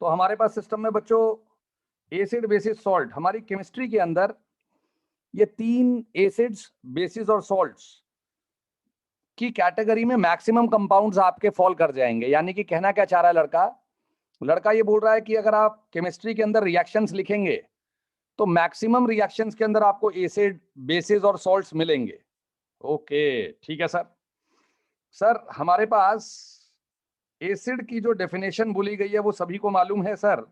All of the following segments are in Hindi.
तो हमारे पास सिस्टम में बच्चों एसिड बेसिस सॉल्ट, हमारी केमिस्ट्री के अंदर ये 3 एसिड्स बेसिस और सॉल्ट्स की कैटेगरी में मैक्सिमम कंपाउंड्स आपके फॉल कर जाएंगे। यानी कि कहना क्या चाह रहा है लड़का ये बोल रहा है कि अगर आप केमिस्ट्री के अंदर रिएक्शंस लिखेंगे तो मैक्सिमम रिएक्शंस के अंदर आपको एसिड बेसिस और सॉल्ट्स मिलेंगे। ओके ठीक है सर हमारे पास एसिड की जो डेफिनेशन बोली गई है वो सभी को मालूम है sir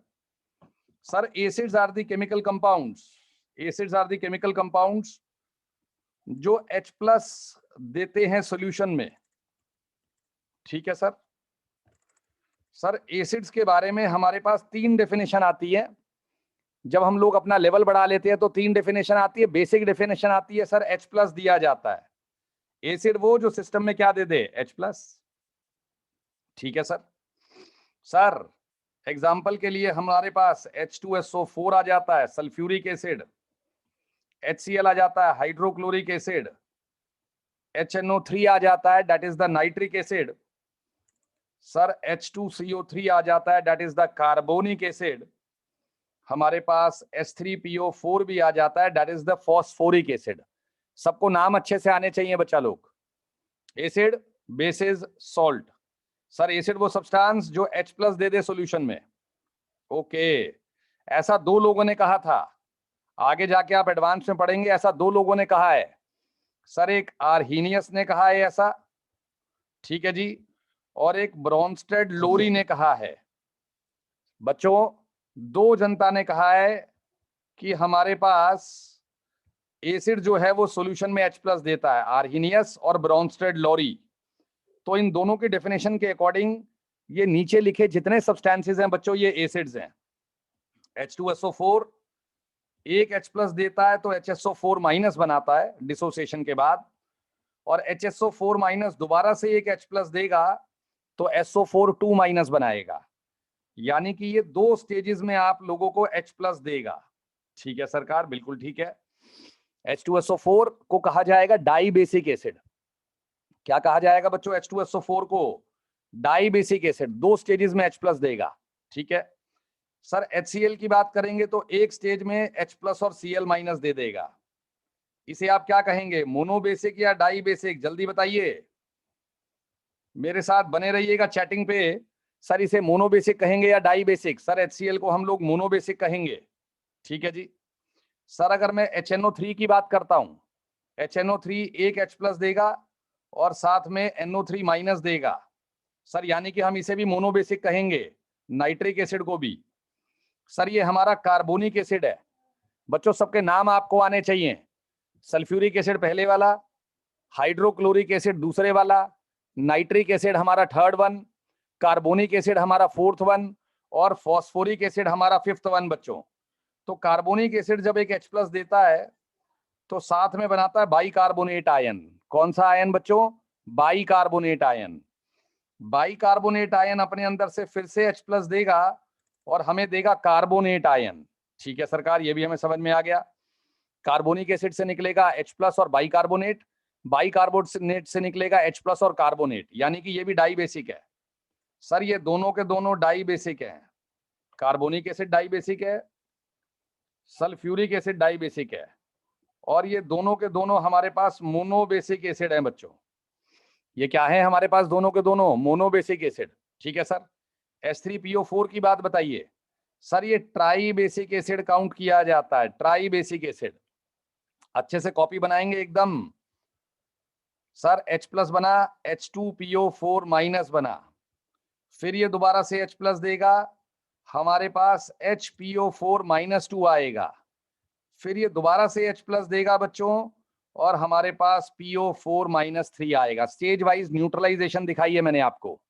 acids are the chemical compounds, acids are the chemical compounds जो H+ देते हैं सॉल्यूशन में। ठीक है सर एसिड्स के बारे में हमारे पास 3 डेफिनेशन आती है। जब हम लोग अपना लेवल बढ़ा लेते हैं तो 3 डेफिनेशन आती है। बेसिक डेफिनेशन आती है सर H+ दिया जाता है, एसिड वो जो सिस्टम में क्या दे दे H+। ठीक है सर एग्जाम्पल के लिए हमारे पास H2SO4 आ जाता है, सल्फ्यूरिक एसिड, HCl आ जाता है, हाइड्रोक्लोरिक एसिड, HNO3 आ जाता है, that is the nitric acid. Sir H2CO3 आ जाता है, that is the carbonic acid. हमारे पास H3PO4 भी आ जाता है, that is the phosphoric acid. सबको नाम अच्छे से आने चाहिए बच्चा लोग। Acid basis salt. Sir acid वो सब्सटेंस जो H+ दे दे सॉल्यूशन में। ओके ऐसा 2 लोगों ने कहा था, आगे जाके आप एडवांस में पढ़ेंगे। ऐसा 2 लोगों ने कहा है सर, एक आर्हीनियस ने कहा है ऐसा, ठीक है जी, और एक ब्रॉन्स्टेड लोरी ने कहा है। बच्चों 2 जनता ने कहा है कि हमारे पास एसिड जो है वो सॉल्यूशन में H+ देता है, आर्हीनियस और ब्रॉन्स्टेड लोरी। तो इन दोनों की डेफिनेशन के अकॉर्डिंग ये नीचे लिखे जितने सब्सटेंसेस हैं बच्चों ये एसिड्स हैं। H2SO4 एक H+ देता है तो HSO4- बनाता है डिसोसिएशन के बाद, और HSO4- दोबारा से एक H+ देगा तो SO4 2- बनाएगा। यानी कि ये 2 स्टेजेस में आप लोगों को H+ देगा। ठीक है सरकार, बिल्कुल ठीक है। H2SO4 को कहा जाएगा डाई बेसिक एसिड। क्या कहा जाएगा बच्चों? H2SO4 को डाई बेसिक एसिड, 2 स्टेजेस में H+ देगा। ठीक है सर HCl की बात करेंगे तो एक स्टेज में H+ और Cl- दे देगा। इसे आप क्या कहेंगे, मोनो बेसिक या डाई बेसिक? जल्दी बताइए, मेरे साथ बने रहिएगा चैटिंग पे। सर इसे मोनो बेसिक कहेंगे या डाई बेसिक? सर HCl को हम लोग मोनो बेसिक कहेंगे। ठीक है जी सर। अगर मैं HNO3 की बात करता हूं, HNO3 एक H+ देगा और साथ में NO3- देगा सर, यानी कि हम इसे भी मोनो बेसिक कहेंगे। नाइट्रिक एसिड को भी। सर ये हमारा कार्बोनिक एसिड है। बच्चों सबके नाम आपको आने चाहिए। सल्फ्यूरिक एसिड पहले वाला, हाइड्रोक्लोरिक एसिड दूसरे वाला, नाइट्रिक एसिड हमारा 3rd वन, कार्बोनिक एसिड हमारा 4th वन, और फॉस्फोरिक एसिड हमारा 5th वन। बच्चों तो कार्बोनिक एसिड जब एक H+ देता है तो साथ में बनाता है बाइकार्बोनेट आयन। कौन सा आयन बच्चों? Bicarbonate ion. बाइकार्बोनेट आयन अपने अंदर से फिर से H+ देगा और हमें देगा कार्बोनेट आयन। ठीक है सरकार, ये भी हमें समझ में आ गया। कार्बोनिक एसिड से निकलेगा H+ और बाइकार्बोनेट, बाइकार्बोनेट से निकलेगा H+ और कार्बोनेट, यानी कि ये भी डाई बेसिक है। सर ये दोनों के दोनों डाई बेसिक है। कार्बोनिक एसिड डाई बेसिक है, सल्फ्यूरिक एसिड डाई बेसिक है, और ये दोनों के दोनों हमारे पास मोनो बेसिक एसिड है। बच्चों ये क्या है हमारे पास? दोनों के दोनों मोनो बेसिक एसिड। ठीक है सर। H3PO4 की बात बताइए। सर ये ट्राई बेसिक एसिड काउंट किया जाता है, ट्राई बेसिक एसिड। अच्छे से कॉपी बनाएंगे एकदम। सर H+ बना, H2PO4- बना, फिर ये दोबारा से H+ देगा, हमारे पास HPO4- आएगा, फिर ये दोबारा से H+ देगा बच्चों, और हमारे पास PO4- आएगा। स्टेज वाइज न्यूट्रलाइजेशन दिखाई है मैंने आपको।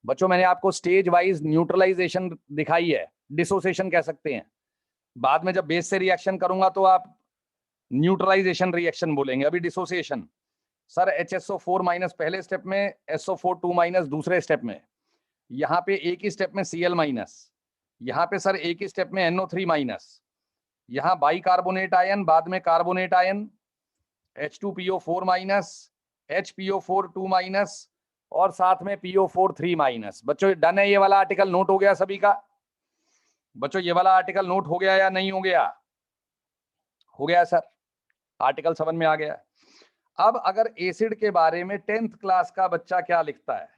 बच्चों मैंने आपको स्टेज वाइज न्यूट्रलाइजेशन दिखाई है, डिसोसिएशन कह सकते हैं। बाद में जब बेस से रिएक्शन करूंगा तो आप न्यूट्रलाइजेशन रिएक्शन बोलेंगे, अभी डिसोसिएशन। सर HSO4- पहले स्टेप में, SO4 2- दूसरे स्टेप में, यहाँ पे एक ही स्टेप में Cl-, यहाँ पे सर एक ही स्टेप में NO3-, यहाँ बाइकार्बोनेट आयन, बाद में कार्बोनेट आयन, H2PO4-, HPO4 2-, और साथ में PO4 3-। बच्चों डन है? ये वाला आर्टिकल नोट हो गया सभी का? बच्चों ये वाला आर्टिकल नोट हो गया या नहीं हो गया? हो गया सर, आर्टिकल समझ में आ गया। अब अगर एसिड के बारे में 10th क्लास का बच्चा क्या लिखता है?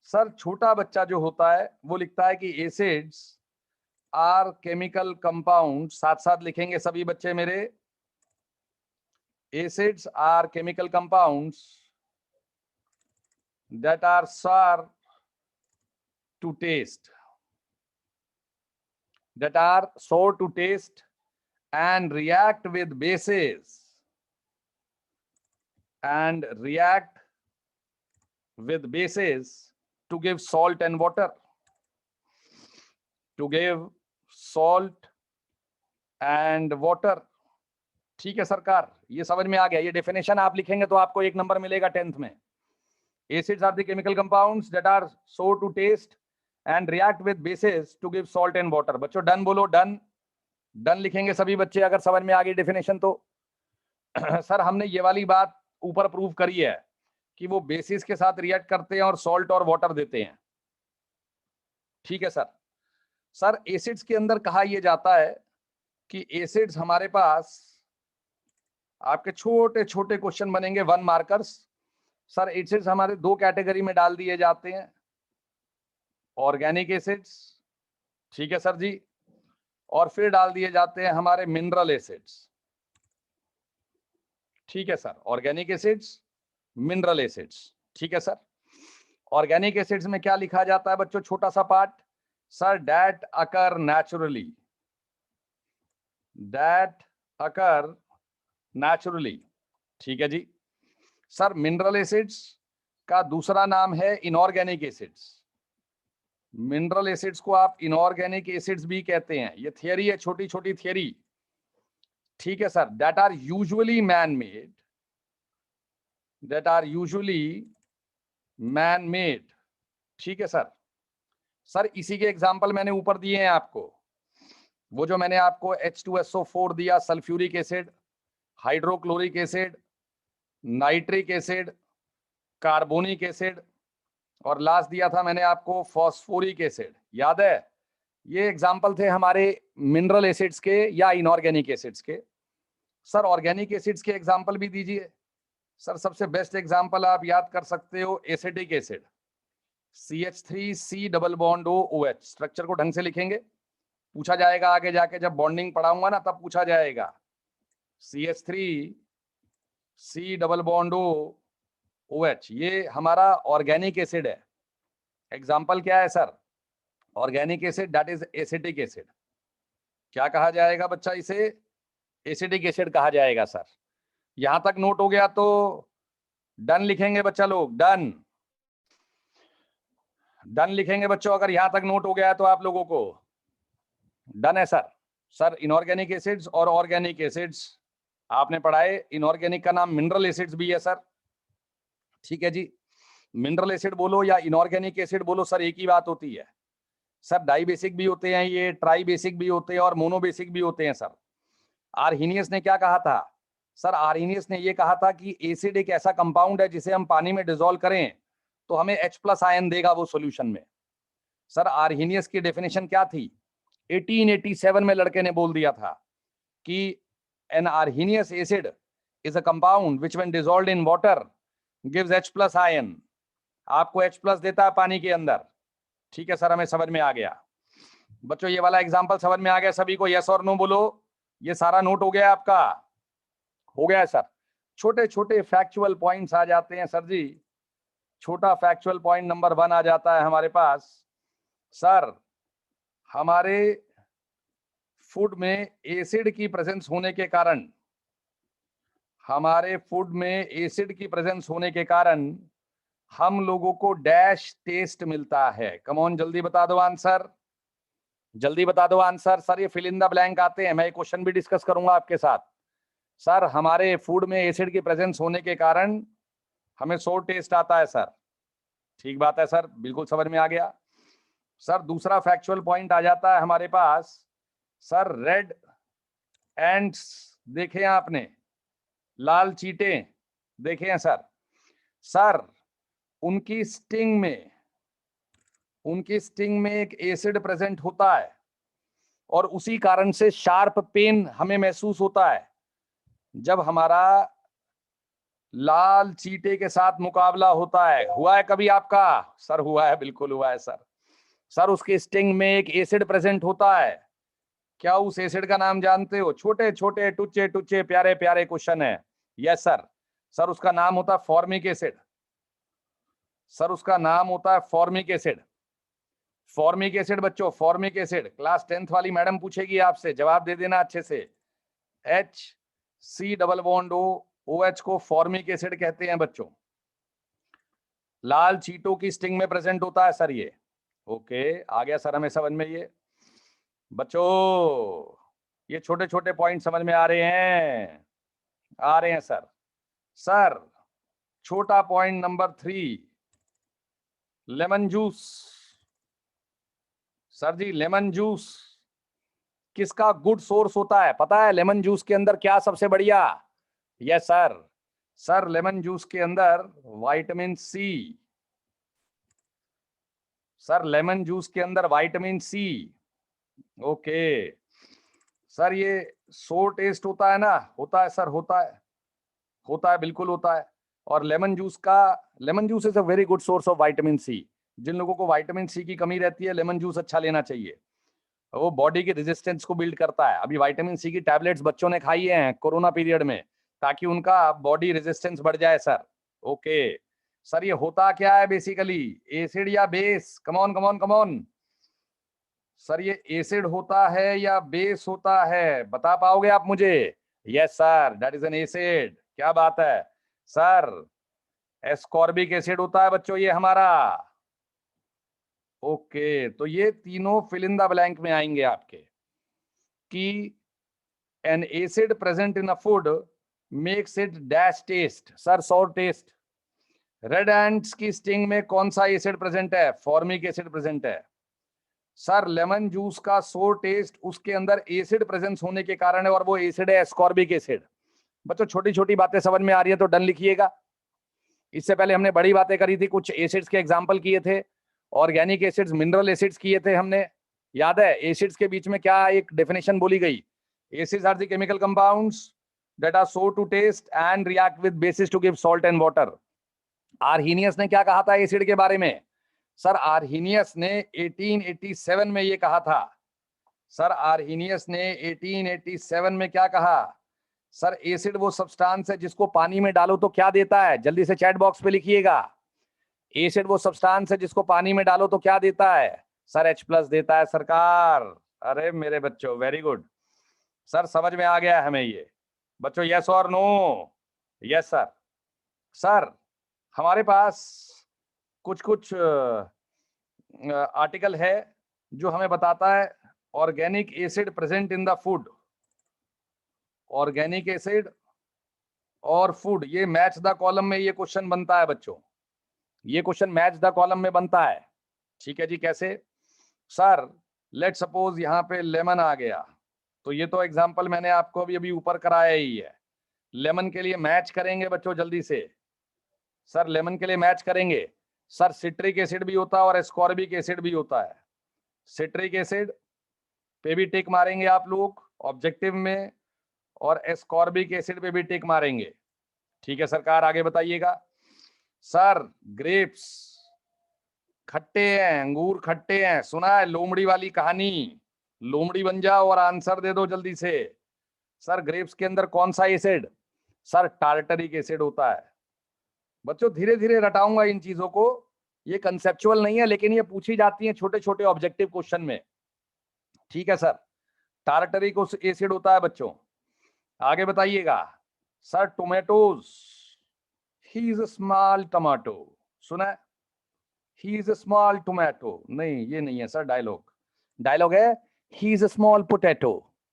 सर छोटा बच्चा जो होता है वो लिखता है कि एसिड्स आर केमिकल कंपाउंड, साथ साथ लिखेंगे सभी बच्चे मेरे, acids are chemical compounds that are sour to taste, that are sour to taste and react with bases to give salt and water, to give salt and water। ठीक है सरकार, ये समझ में आ गया। ये डेफिनेशन आप लिखेंगे तो आपको 1 नंबर मिलेगा 10th में। Acids are the chemical compounds that are sour to taste and react with bases to give salt and water। बच्चों डन बोलो, डन। डन लिखेंगे सभी बच्चे अगर समझ में आ गई डेफिनेशन तो। सर हमने ये वाली बात ऊपर प्रूव करी है कि वो बेसिस के साथ रिएक्ट करते हैं और सॉल्ट और वाटर देते हैं। ठीक है सर। सर एसिड्स के अंदर कहा यह जाता है कि एसिड्स हमारे पास, आपके छोटे छोटे क्वेश्चन बनेंगे 1 मार्कर्स। सर एसिड्स हमारे 2 कैटेगरी में डाल दिए जाते हैं, ऑर्गेनिक एसिड्स, ठीक है सर जी, और फिर डाल दिए जाते हैं हमारे मिनरल एसिड्स। ठीक है sir, organic acids, mineral acids. ठीक है सर। ऑर्गेनिक एसिड्स में क्या लिखा जाता है बच्चों? छोटा सा part, sir that occur naturally, that occur naturally. ठीक है जी। सर मिनरल एसिड्स का दूसरा नाम है इनऑर्गेनिक एसिड्स। मिनरल एसिड्स को आप इनऑर्गेनिक एसिड्स भी कहते हैं। ये थियरी है, छोटी छोटी थियरी। ठीक है sir. That are usually man made, that are usually man made. ठीक है सर। सर इसी के एग्जाम्पल मैंने ऊपर दिए हैं आपको। वो जो मैंने आपको H2SO4 दिया, sulphuric acid, hydrochloric acid, nitric acid, carbonic acid, और लास्ट दिया था मैंने आपको फॉस्फोरिक एसिड, याद है? ये एग्जाम्पल थे हमारे मिनरल एसिड्स के या इनऑर्गेनिक एसिड्स के। सर ऑर्गेनिक एसिड्स के एग्जाम्पल भी दीजिए। सर सबसे बेस्ट एग्जाम्पल आप याद कर सकते हो acetic acid, CH3C double bond OH। Structure को ढंग से लिखेंगे, पूछा जाएगा आगे जाके, जब बॉन्डिंग पढ़ाऊंगा ना तब पूछा जाएगा। CH3C डबल बॉन्ड OH, ये हमारा ऑर्गेनिक एसिड है। एग्जाम्पल क्या है sir? Organic acid, that is acetic acid. क्या कहा जाएगा बच्चा इसे? एसिटिक एसिड कहा जाएगा सर। यहां तक नोट हो गया तो डन लिखेंगे बच्चा लोग, डन। डन लिखेंगे बच्चों अगर यहां तक नोट हो गया है तो आप लोगों को। डन है सर। सर इनऑर्गेनिक एसिड्स और ऑर्गेनिक एसिड्स आपने पढ़ाए। इनऑर्गेनिक का नाम मिनरल एसिड्स भी है सर। ठीक है जी। मिनरल एसिड बोलो या इनऑर्गेनिक एसिड बोलो सर, एक ही बात होती है। सर डाई बेसिक भी होते हैं, ये ट्राई बेसिक भी होते हैं और मोनोबेसिक भी होते हैं सर। आर्हीनियस ने क्या कहा था? सर आर्हीनियस ने ये कहा था कि एसिड एक ऐसा कंपाउंड है जिसे हम पानी में डिसॉल्व करें तो हमें H+ आयन देगा वो सॉल्यूशन में। सर आर्हीनियस की डेफिनेशन क्या थी? 1887 में लड़के ने बोल दिया था कि an Arrhenius acid is a compound which when dissolved in water gives H+ ion. आपको H+ देता है पानी के अंदर। ठीक है सर, हमें समझ में आ गया। बच्चों ये वाला एग्जांपल समझ में आ गया सभी को? यस और नो बोलो। ये सारा नोट हो गया आपका? हो गया है सर। छोटे छोटे फैक्चुअल पॉइंट्स आ जाते हैं सर जी। छोटा फैक्चुअल पॉइंट नंबर 1 आ जाता है हमारे पास। सर हमारे फूड में एसिड की प्रेजेंस होने के कारण, हमारे फूड में एसिड की प्रेजेंस होने के कारण हम लोगों को डैश टेस्ट मिलता है। कम ऑन जल्दी बता दो आंसर, जल्दी बता दो आंसर। सर ये फिल इन द ब्लैंक आते हैं, मैं एक क्वेश्चन भी डिस्कस करूंगा आपके साथ। सर हमारे फूड में एसिड की प्रेजेंस होने के कारण हमें सोर टेस्ट आता है सर। ठीक बात है सर, बिल्कुल समझ में आ गया। सर दूसरा फैक्चुअल पॉइंट आ जाता है हमारे पास। सर रेड एंड्स देखे हैं आपने, लाल चींटे देखे हैं सर। सर उनकी स्टिंग में एक एसिड प्रेजेंट होता है। और उसी कारण से शार्प पेन हमें महसूस होता है जब हमारा लाल चीटे के साथ मुकाबला होता है। हुआ है कभी आपका? सर हुआ है, बिल्कुल हुआ है सर। सर उसके स्टिंग में एक एसिड प्रेजेंट होता है, क्या उस एसिड का नाम जानते हो? छोटे छोटे टुच्चे टुच्चे प्यारे प्यारे क्वेश्चन है। Yes sir. सर उसका नाम होता है फॉर्मिक एसिड। सर उसका नाम होता है फॉर्मिक एसिड। फॉर्मिक एसिड बच्चों, फॉर्मिक एसिड। क्लास 10th वाली मैडम पूछेगी आपसे, जवाब दे देना अच्छे से। HC डबल बॉन्ड OH को फॉर्मिक एसिड कहते हैं बच्चों। लाल चीटों की स्टिंग में प्रेजेंट होता है सर ये। ओके, आ गया सर हमें समझ में ये। बच्चों ये छोटे छोटे पॉइंट समझ में आ रहे हैं? आ रहे हैं सर। सर छोटा point number 3, lemon juice. Sir ji lemon juice किसका गुड सोर्स होता है पता है? लेमन जूस के अंदर क्या सबसे बढ़िया? Yes sir. Sir lemon juice के अंदर vitamin C. Sir lemon juice के अंदर विटामिन सी। ओके सर, ये सोर टेस्ट होता है ना? होता है सर, होता है, होता है, बिल्कुल होता है। और lemon juice is a very good source of vitamin C. जिन लोगों को विटामिन सी की कमी रहती है, लेमन जूस अच्छा लेना चाहिए। वो बॉडी के रेजिस्टेंस को बिल्ड करता है। अभी विटामिन सी की टैबलेट्स बच्चों ने खाई हैं कोरोना पीरियड में, ताकि उनका बॉडी रेजिस्टेंस बढ़ जाए सर। ओके सर, ये होता क्या है बेसिकली? एसिड या base? Come on come on come on sir, ये एसिड होता है या बेस होता है? बता पाओगे आप मुझे? Yes sir, that is an acid. क्या बात है सर, एस्कॉर्बिक एसिड होता है बच्चों ये हमारा। ओके, तो ये तीनों फिल इन द ब्लैंक में आएंगे आपके कि an acid present in a food makes it dash taste. Sir sour taste. Red ants की स्टिंग में कौन सा एसिड प्रेजेंट है? फॉर्मिक एसिड प्रेजेंट है। सर लेमन जूस का सोर टेस्ट उसके अंदर एसिड प्रेजेंस होने के कारण है, और वो एसिड है एस्कॉर्बिक एसिड। बच्चों छोटी छोटी बातें समझ में आ रही है तो डन लिखिएगा। इससे पहले हमने बड़ी बातें करी थी, कुछ एसिड्स के एग्जांपल किए थे, ऑर्गेनिक एसिड्स, मिनरल एसिड्स किए थे हमने। याद है एसिड्स के बीच में क्या एक डेफिनेशन बोली गई? Acids are the chemical compounds that are sour to taste and react with bases to give salt and water. Arrhenius ने क्या कहा था एसिड के बारे में? सर आर्हीनियस ने 1887 में ये कहा था। सर आर्हीनियस ने 1887 में क्या कहा? सर एसिड वो सब्सटेंस है जिसको पानी में डालो तो क्या देता है? जल्दी से चैट बॉक्स पे लिखिएगा। एसिड वो सब्सटेंस है जिसको पानी में डालो तो क्या देता है? सर H+ देता है सरकार। अरे मेरे बच्चों वेरी गुड सर, समझ में आ गया हमें ये। बच्चों यस और नो? Yes sir. सर हमारे पास कुछ कुछ आर्टिकल है जो हमें बताता है organic acid present in the food. Organic acid और फूड, ये मैच द कॉलम में ये क्वेश्चन बनता है बच्चों। ये क्वेश्चन मैच द कॉलम में बनता है। ठीक है जी, कैसे? सर लेट सपोज यहाँ पे लेमन आ गया, तो ये तो एग्जांपल मैंने आपको अभी ऊपर कराया ही है। लेमन के लिए मैच करेंगे बच्चों जल्दी से। सर लेमन के लिए मैच करेंगे। सर सिट्रिक एसिड भी होता है और एस्कॉर्बिक एसिड भी होता है। सिट्रिक एसिड पे भी टिक मारेंगे आप लोग ऑब्जेक्टिव में, और एस्कॉर्बिक एसिड पे भी टिक मारेंगे। ठीक है सरकार, आगे बताइएगा। सर ग्रेप्स खट्टे हैं, अंगूर खट्टे हैं, सुना है लोमड़ी वाली कहानी? लोमड़ी बन जाओ और आंसर दे दो जल्दी से। सर ग्रेप्स के अंदर कौन सा एसिड? सर टार्टरिक एसिड होता है। बच्चों धीरे धीरे रटाऊंगा इन चीजों को, ये कंसेप्चुअल नहीं है, लेकिन ये पूछी जाती है छोटे छोटे ऑब्जेक्टिव क्वेश्चन में। ठीक है सर, टार्टरिक एसिड होता है बच्चों। आगे बताइएगा। Sir tomatoes, he is a small tomato, सुना है? He is a small tomato. नहीं ये नहीं है सर, डायलॉग। डायलॉग है he is a small potato.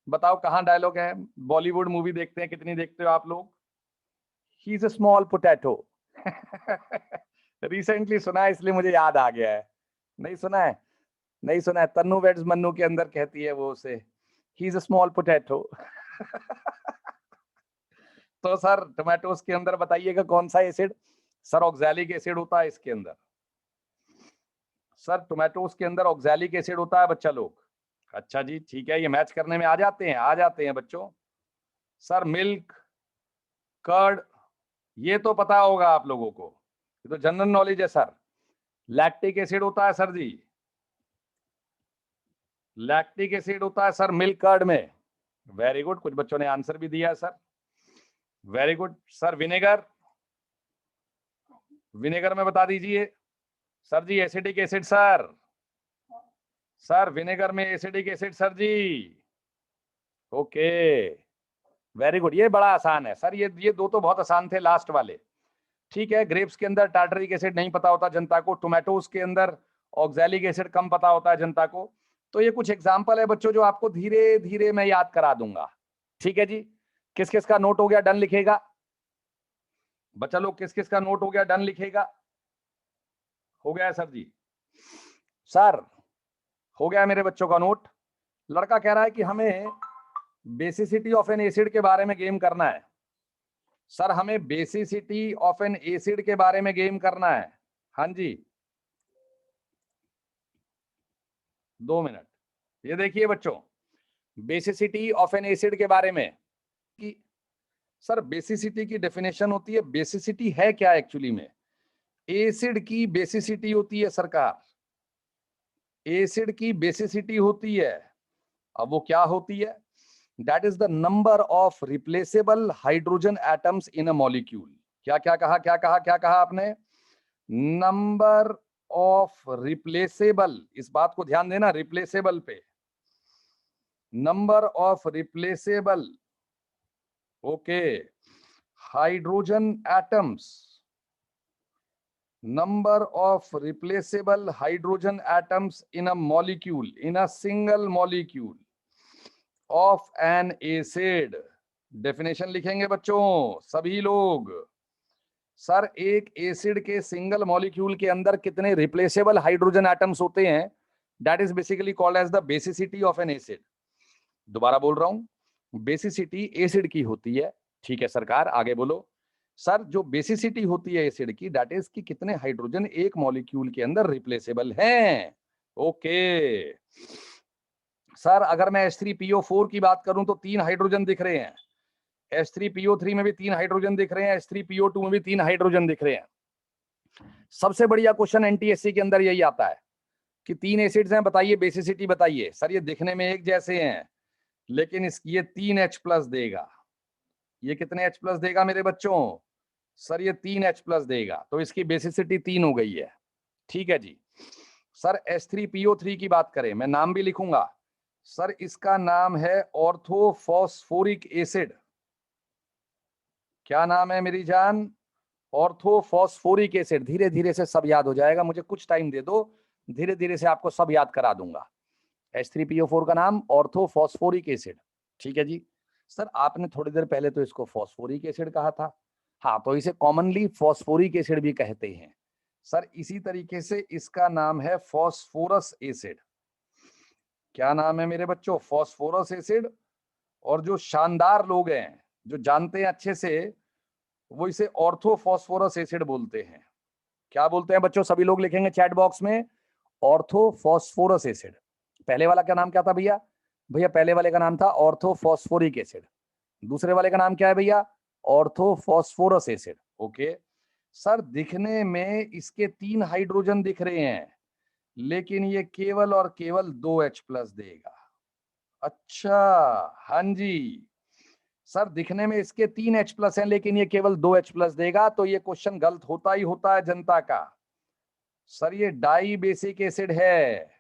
बताओ कहाँ डायलॉग है? बॉलीवुड मूवी देखते हैं, कितनी देखते हो आप लोग? He is a small potato. Recently सुना है इसलिए मुझे याद आ गया है। नहीं सुना है? नहीं सुना है? तन्नू वेड्स मन्नू के अंदर कहती है वो उसे, he is a small potato. तो सर टोमेटोज के अंदर बताइएगा कौन सा एसिड? सर ऑक्सैलिक एसिड होता है इसके अंदर। सर टोमेटोज के अंदर ऑक्सैलिक एसिड होता है बच्चा लोग। अच्छा जी, ठीक है, ये मैच करने में आ जाते हैं बच्चों। सर मिल्क, कर्ड, ये तो पता होगा आप लोगों को, ये तो जनरल नॉलेज है सर। लैक्टिक एसिड होता है सर जी, लैक्टिक एसिड होता है सर मिल्क कर्ड में। वेरी गुड, कुछ बच्चों ने आंसर भी दिया है sir, very good. Sir vinegar, vinegar में बता दीजिए sir ji. Acidic acid sir, sir vinegar में acidic acid sir ji. Okay, very good, ये बड़ा आसान है सर, ये दो तो बहुत आसान थे लास्ट वाले। ठीक है, ग्रेप्स के अंदर टार्टरिक एसिड नहीं पता होता जनता को, टोमेटोज के अंदर ऑक्सैलिक एसिड कम पता होता है जनता को। तो ये कुछ एग्जाम्पल है बच्चों जो आपको धीरे धीरे मैं याद करा दूंगा। ठीक है जी, किस किस का नोट हो गया, डन लिखेगा बच्चा लोग, किस किस का नोट हो गया, डन लिखेगा। हो गया है सर जी, सर हो गया मेरे बच्चों का नोट। लड़का कह रहा है कि हमें बेसिसिटी ऑफ एन एसिड के बारे में गेम करना है। सर हमें बेसिसिटी ऑफ एन एसिड के बारे में गेम करना है। हाँ जी, 2 मिनट। ये देखिए बच्चों, बेसिसिटी ऑफ एन एसिड के बारे में कि सर बेसिसिटी की डेफिनेशन होती है, बेसिसिटी है क्या एक्चुअली में। एसिड की बेसिसिटी होती है सरकार, एसिड की बेसिसिटी होती है। अब वो क्या होती है, that is the number of replaceable hydrogen atoms in a molecule. क्या क्या कहा, क्या कहा, क्या कहा आपने, नंबर ऑफ रिप्लेसेबल, इस बात को ध्यान देना, रिप्लेसेबल पे, number of replaceable, okay, hydrogen atoms, number of replaceable hydrogen atoms in a molecule, in a single molecule of an acid। Definition लिखेंगे बच्चों सभी लोग। सर एक एसिड के सिंगल मॉलिक्यूल के अंदर कितने रिप्लेसेबल हाइड्रोजन एटम्स होते हैं, that is basically called as the basicity of an acid. दोबारा बोल रहा हूं, बेसिसिटी एसिड की होती है। ठीक है सरकार, आगे बोलो। सर जो बेसिसिटी होती है एसिड की, दैट इज कि कितने हाइड्रोजन एक मॉलिक्यूल के अंदर रिप्लेसेबल हैं। ओके सर, अगर मैं H3PO4 की बात करूं तो 3 हाइड्रोजन दिख रहे हैं, H3PO3 में भी 3 हाइड्रोजन दिख रहे हैं, H3PO2 में भी 3 हाइड्रोजन दिख रहे हैं। सबसे बढ़िया क्वेश्चन NTSC के अंदर यही आता है कि 3 एसिड्स हैं, बताइए बेसिसिटी बताइए। सर ये दिखने में एक जैसे हैं, लेकिन ये 3 H+ देगा। ये कितने H+ देगा मेरे बच्चों, सर ये 3 H+ देगा, तो इसकी बेसिसिटी 3 हो गई है। ठीक है जी। सर H3PO3 की बात करें, मैं नाम भी लिखूंगा सर, इसका नाम है ऑर्थोफॉस्फोरिक एसिड। क्या नाम है मेरी जान, ऑर्थोफॉस्फोरिक एसिड। धीरे धीरे से सब याद हो जाएगा, मुझे कुछ टाइम दे दो, धीरे धीरे से आपको सब याद करा दूंगा। H3PO4 का नाम ऑर्थोफॉस्फोरिक एसिड। ठीक है जी। सर आपने थोड़ी देर पहले तो इसको फॉस्फोरिक एसिड कहा था, हाँ तो इसे कॉमनली फॉस्फोरिक एसिड भी कहते हैं। सर इसी तरीके से इसका नाम है फॉस्फोरस एसिड। क्या नाम है मेरे बच्चों, फॉस्फोरस एसिड। और जो शानदार लोग हैं, जो जानते हैं अच्छे से, वो इसे ऑर्थोफॉस्फोरस एसिड बोलते हैं। क्या बोलते हैं बच्चों, सभी लोग लिखेंगे चैट बॉक्स में, ऑर्थोफॉस्फोरस एसिड। पहले वाला क्या नाम क्या था भैया, भैया पहले वाले का नाम था ऑर्थोफॉस्फोरिक एसिड, दूसरे वाले का नाम क्या है भैया, ऑर्थोफॉस्फोरस एसिड। ओके सर, दिखने में इसके 3 हाइड्रोजन दिख रहे हैं, लेकिन ये केवल और केवल 2 H+ देगा। अच्छा, हाँ जी सर, दिखने में इसके 3 H+ हैं, लेकिन ये केवल 2 H+ देगा, तो ये क्वेश्चन गलत होता ही होता है जनता का। सर ये डाई बेसिक एसिड है।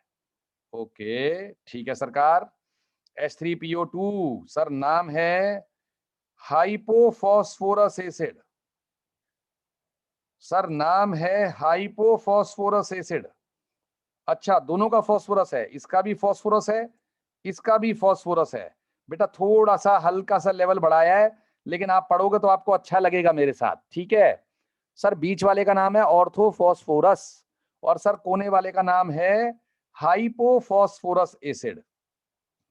ओके ठीक है सरकार। H3PO2 सर नाम है हाइपोफॉस्फोरस एसिड। सर नाम है हाइपोफॉस्फोरस एसिड। अच्छा, दोनों का फॉस्फोरस है, इसका भी फॉस्फोरस है, इसका भी फॉस्फोरस है। बेटा थोड़ा सा हल्का सा लेवल बढ़ाया है, लेकिन आप पढ़ोगे तो आपको अच्छा लगेगा मेरे साथ। ठीक है सर, बीच वाले का नाम है ऑर्थोफॉस्फोरस, और सर कोने वाले का नाम है हाइपोफॉस्फोरस एसिड।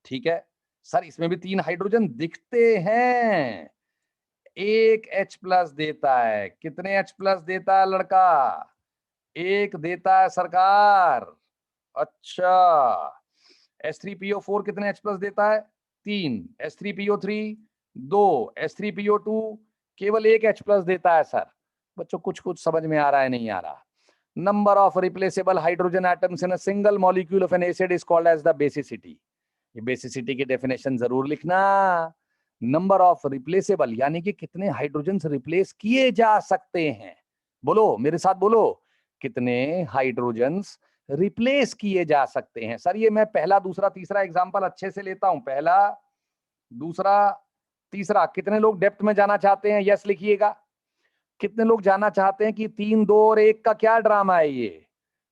ठीक है सर, इसमें भी 3 हाइड्रोजन दिखते हैं, 1 H+ देता है। कितने H+ देता है लड़का, 1 देता है सरकार। अच्छा, H3PO4 कितने H प्लस देता है? 3। H3PO3 2। H3PO2 केवल 1 H प्लस देता है सर। बच्चों कुछ कुछ समझ में आ रहा है, नहीं आ रहा? Number of replaceable hydrogen atoms in a single molecule of an acid is called as the basicity. ये बेसिसिटी की डेफिनेशन जरूर लिखना। नंबर ऑफ रिप्लेसेबल यानी कि कितने हाइड्रोजन रिप्लेस किए जा सकते हैं। बोलो मेरे साथ, बोलो कितने हाइड्रोजन्स रिप्लेस किए जा सकते हैं। सर ये मैं पहला दूसरा तीसरा एग्जांपल अच्छे से लेता हूं, पहला दूसरा तीसरा। कितने लोग डेप्थ में जाना चाहते हैं? यस लिखिएगा। कितने लोग जानना चाहते हैं कि 3 2 और 1 का क्या ड्रामा है? ये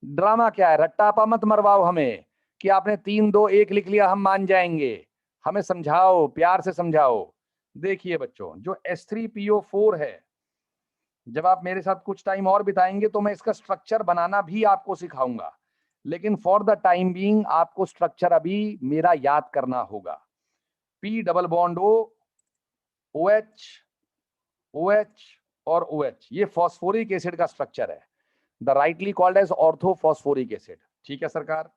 ड्रामा क्या है? रट्टापा मत मरवाओ हमें कि आपने 3 2 1 लिख लिया हम मान जाएंगे। हमें समझाओ, प्यार से समझाओ। देखिए बच्चों, जो H3PO4 है, जब आप मेरे साथ कुछ टाइम और बिताएंगे तो मैं इसका स्ट्रक्चर बनाना भी आपको सिखाऊंगा, लेकिन फॉर द टाइम बीइंग आपको स्ट्रक्चर अभी मेरा याद करना होगा। P double bond O, OH, OH और OH, ये फॉस्फोरिक एसिड का स्ट्रक्चर है। The rightly called as orthophosphoric acid. ठीक है सरकार।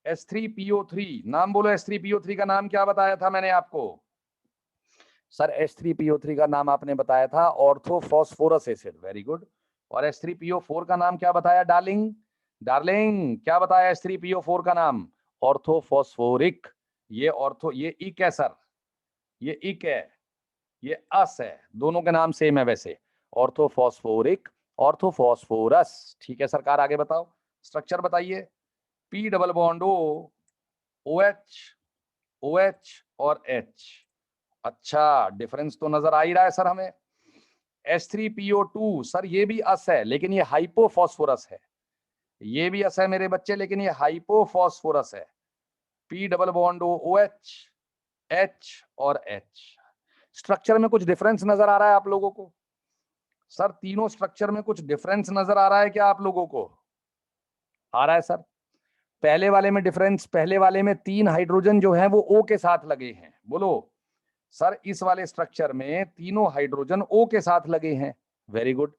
H3PO3 नाम बोलो। H3PO3 का नाम क्या बताया था मैंने आपको? सर H3PO3 का नाम आपने बताया था ऑर्थोफॉस्फोरस एसिड। Very good. और H3PO4 का नाम क्या बताया डार्लिंग? डार्लिंग क्या बताया H3PO4 का नाम? ऑर्थोफॉस्फोरिक। ये ऑर्थो, ये इक है सर, ये इक है, ये अस है, दोनों के नाम सेम है वैसे। Orthophosphoric, orthophosphorus. ठीक है सरकार, आगे बताओ स्ट्रक्चर बताइए। P double bond O, OH, OH और H। अच्छा डिफरेंस तो नजर आ ही रहा है सर हमें। H3PO2 सर ये भी अस है लेकिन ये हाइपोफॉस्फोरस है। ये भी अस है मेरे बच्चे लेकिन ये हाइपोफॉस्फोरस है। P double bond O, OH, H और H। स्ट्रक्चर में कुछ डिफरेंस नजर आ रहा है आप लोगों को? सर तीनों स्ट्रक्चर में कुछ डिफरेंस नजर आ रहा है क्या आप लोगों को? आ रहा है सर। पहले वाले में डिफरेंस, पहले वाले में 3 हाइड्रोजन जो है वो O के साथ लगे हैं। बोलो सर इस वाले स्ट्रक्चर में तीनों हाइड्रोजन O के साथ लगे हैं। Very good.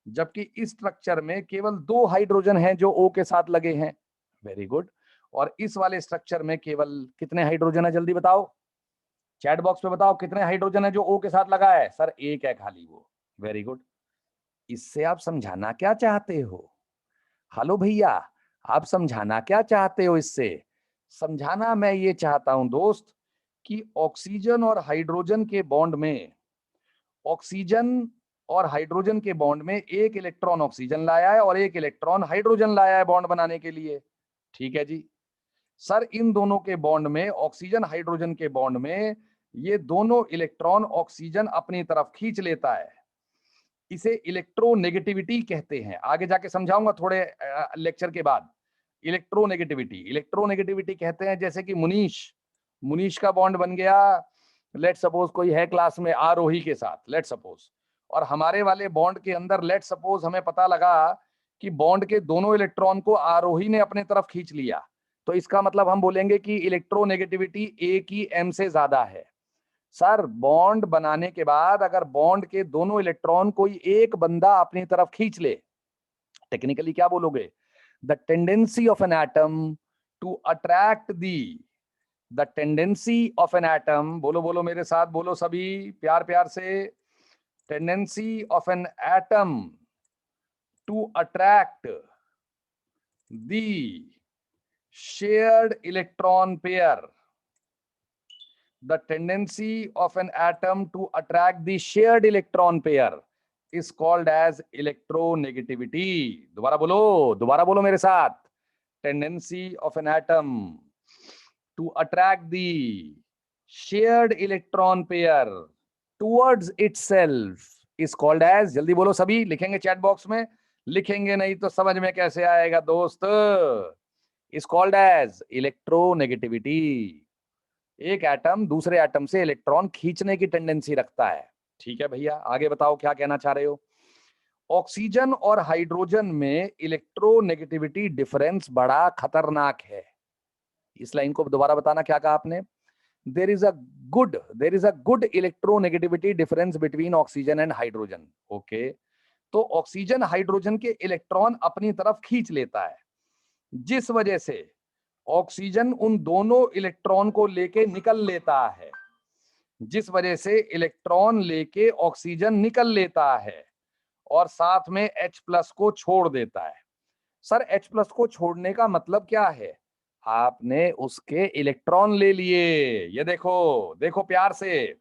जबकि इस स्ट्रक्चर में केवल 2 हाइड्रोजन हैं जो O के साथ लगे हैं। Very good. और इस वाले स्ट्रक्चर में केवल कितने हाइड्रोजन है? जल्दी बताओ, चैट बॉक्स पे बताओ कितने हाइड्रोजन है जो O के साथ लगा है? सर 1 है खाली वो। Very good. इससे आप समझाना क्या चाहते हो? हेलो भैया, आप समझाना क्या चाहते हो इससे? समझाना मैं ये चाहता हूं दोस्त कि ऑक्सीजन और हाइड्रोजन के बॉन्ड में, ऑक्सीजन और हाइड्रोजन के बॉन्ड में एक इलेक्ट्रॉन ऑक्सीजन लाया है और एक इलेक्ट्रॉन हाइड्रोजन लाया है बॉन्ड बनाने के लिए। ठीक है जी। सर इन दोनों के बॉन्ड में, ऑक्सीजन हाइड्रोजन के बॉन्ड में, ये दोनों इलेक्ट्रॉन ऑक्सीजन अपनी तरफ खींच लेता है। इसे इलेक्ट्रोनेगेटिविटी कहते हैं। आगे जाके समझाऊंगा थोड़े लेक्चर के बाद। इलेक्ट्रोनेगेटिविटी, इलेक्ट्रोनेगेटिविटी कहते हैं जैसे कि मुनीश, मुनीश का बॉन्ड बन गया, लेट सपोज कोई है क्लास में आरोही के साथ, लेट सपोज, और हमारे वाले बॉन्ड के अंदर लेट सपोज हमें पता लगा कि बॉन्ड के दोनों इलेक्ट्रॉन को आरोही ने अपने तरफ खींच लिया, तो इसका मतलब हम बोलेंगे कि इलेक्ट्रोनेगेटिविटी A की M से ज्यादा है। सर बॉन्ड बनाने के बाद अगर बॉन्ड के दोनों इलेक्ट्रॉन कोई एक बंदा अपनी तरफ खींच ले, टेक्निकली क्या बोलोगे? The tendency of an atom to attract the tendency of an atom, बोलो बोलो मेरे साथ, बोलो सभी प्यार प्यार से। Tendency of an atom to attract the shared electron pair, the tendency of an atom to attract the shared electron pair is called as electronegativity. दोबारा बोलो मेरे साथ। tendency of an atom to attract the shared electron pair towards itself is called as, जल्दी बोलो सभी, लिखेंगे चैट बॉक्स में, लिखेंगे नहीं तो समझ में कैसे आएगा दोस्त, is called as इलेक्ट्रोनेगेटिविटी। एक एटम दूसरे एटम से इलेक्ट्रॉन खींचने की टेंडेंसी रखता है। ठीक है भैया, आगे बताओ क्या कहना चाह रहे हो? ऑक्सीजन और हाइड्रोजन में इलेक्ट्रोनेगेटिविटी डिफरेंस बड़ा खतरनाक है। इस लाइन को दोबारा बताना, क्या कहा आपने? there is a good electronegativity difference between oxygen and hydrogen. okay, तो ऑक्सीजन हाइड्रोजन के इलेक्ट्रॉन अपनी तरफ खींच लेता है, जिस वजह से ऑक्सीजन उन दोनों इलेक्ट्रॉन को लेके निकल लेता है, जिस वजह से इलेक्ट्रॉन लेके ऑक्सीजन निकल लेता है और साथ में H+ को छोड़ देता है। सर H+ को छोड़ने का मतलब क्या है? आपने उसके इलेक्ट्रॉन ले लिए। ये देखो, देखो प्यार से,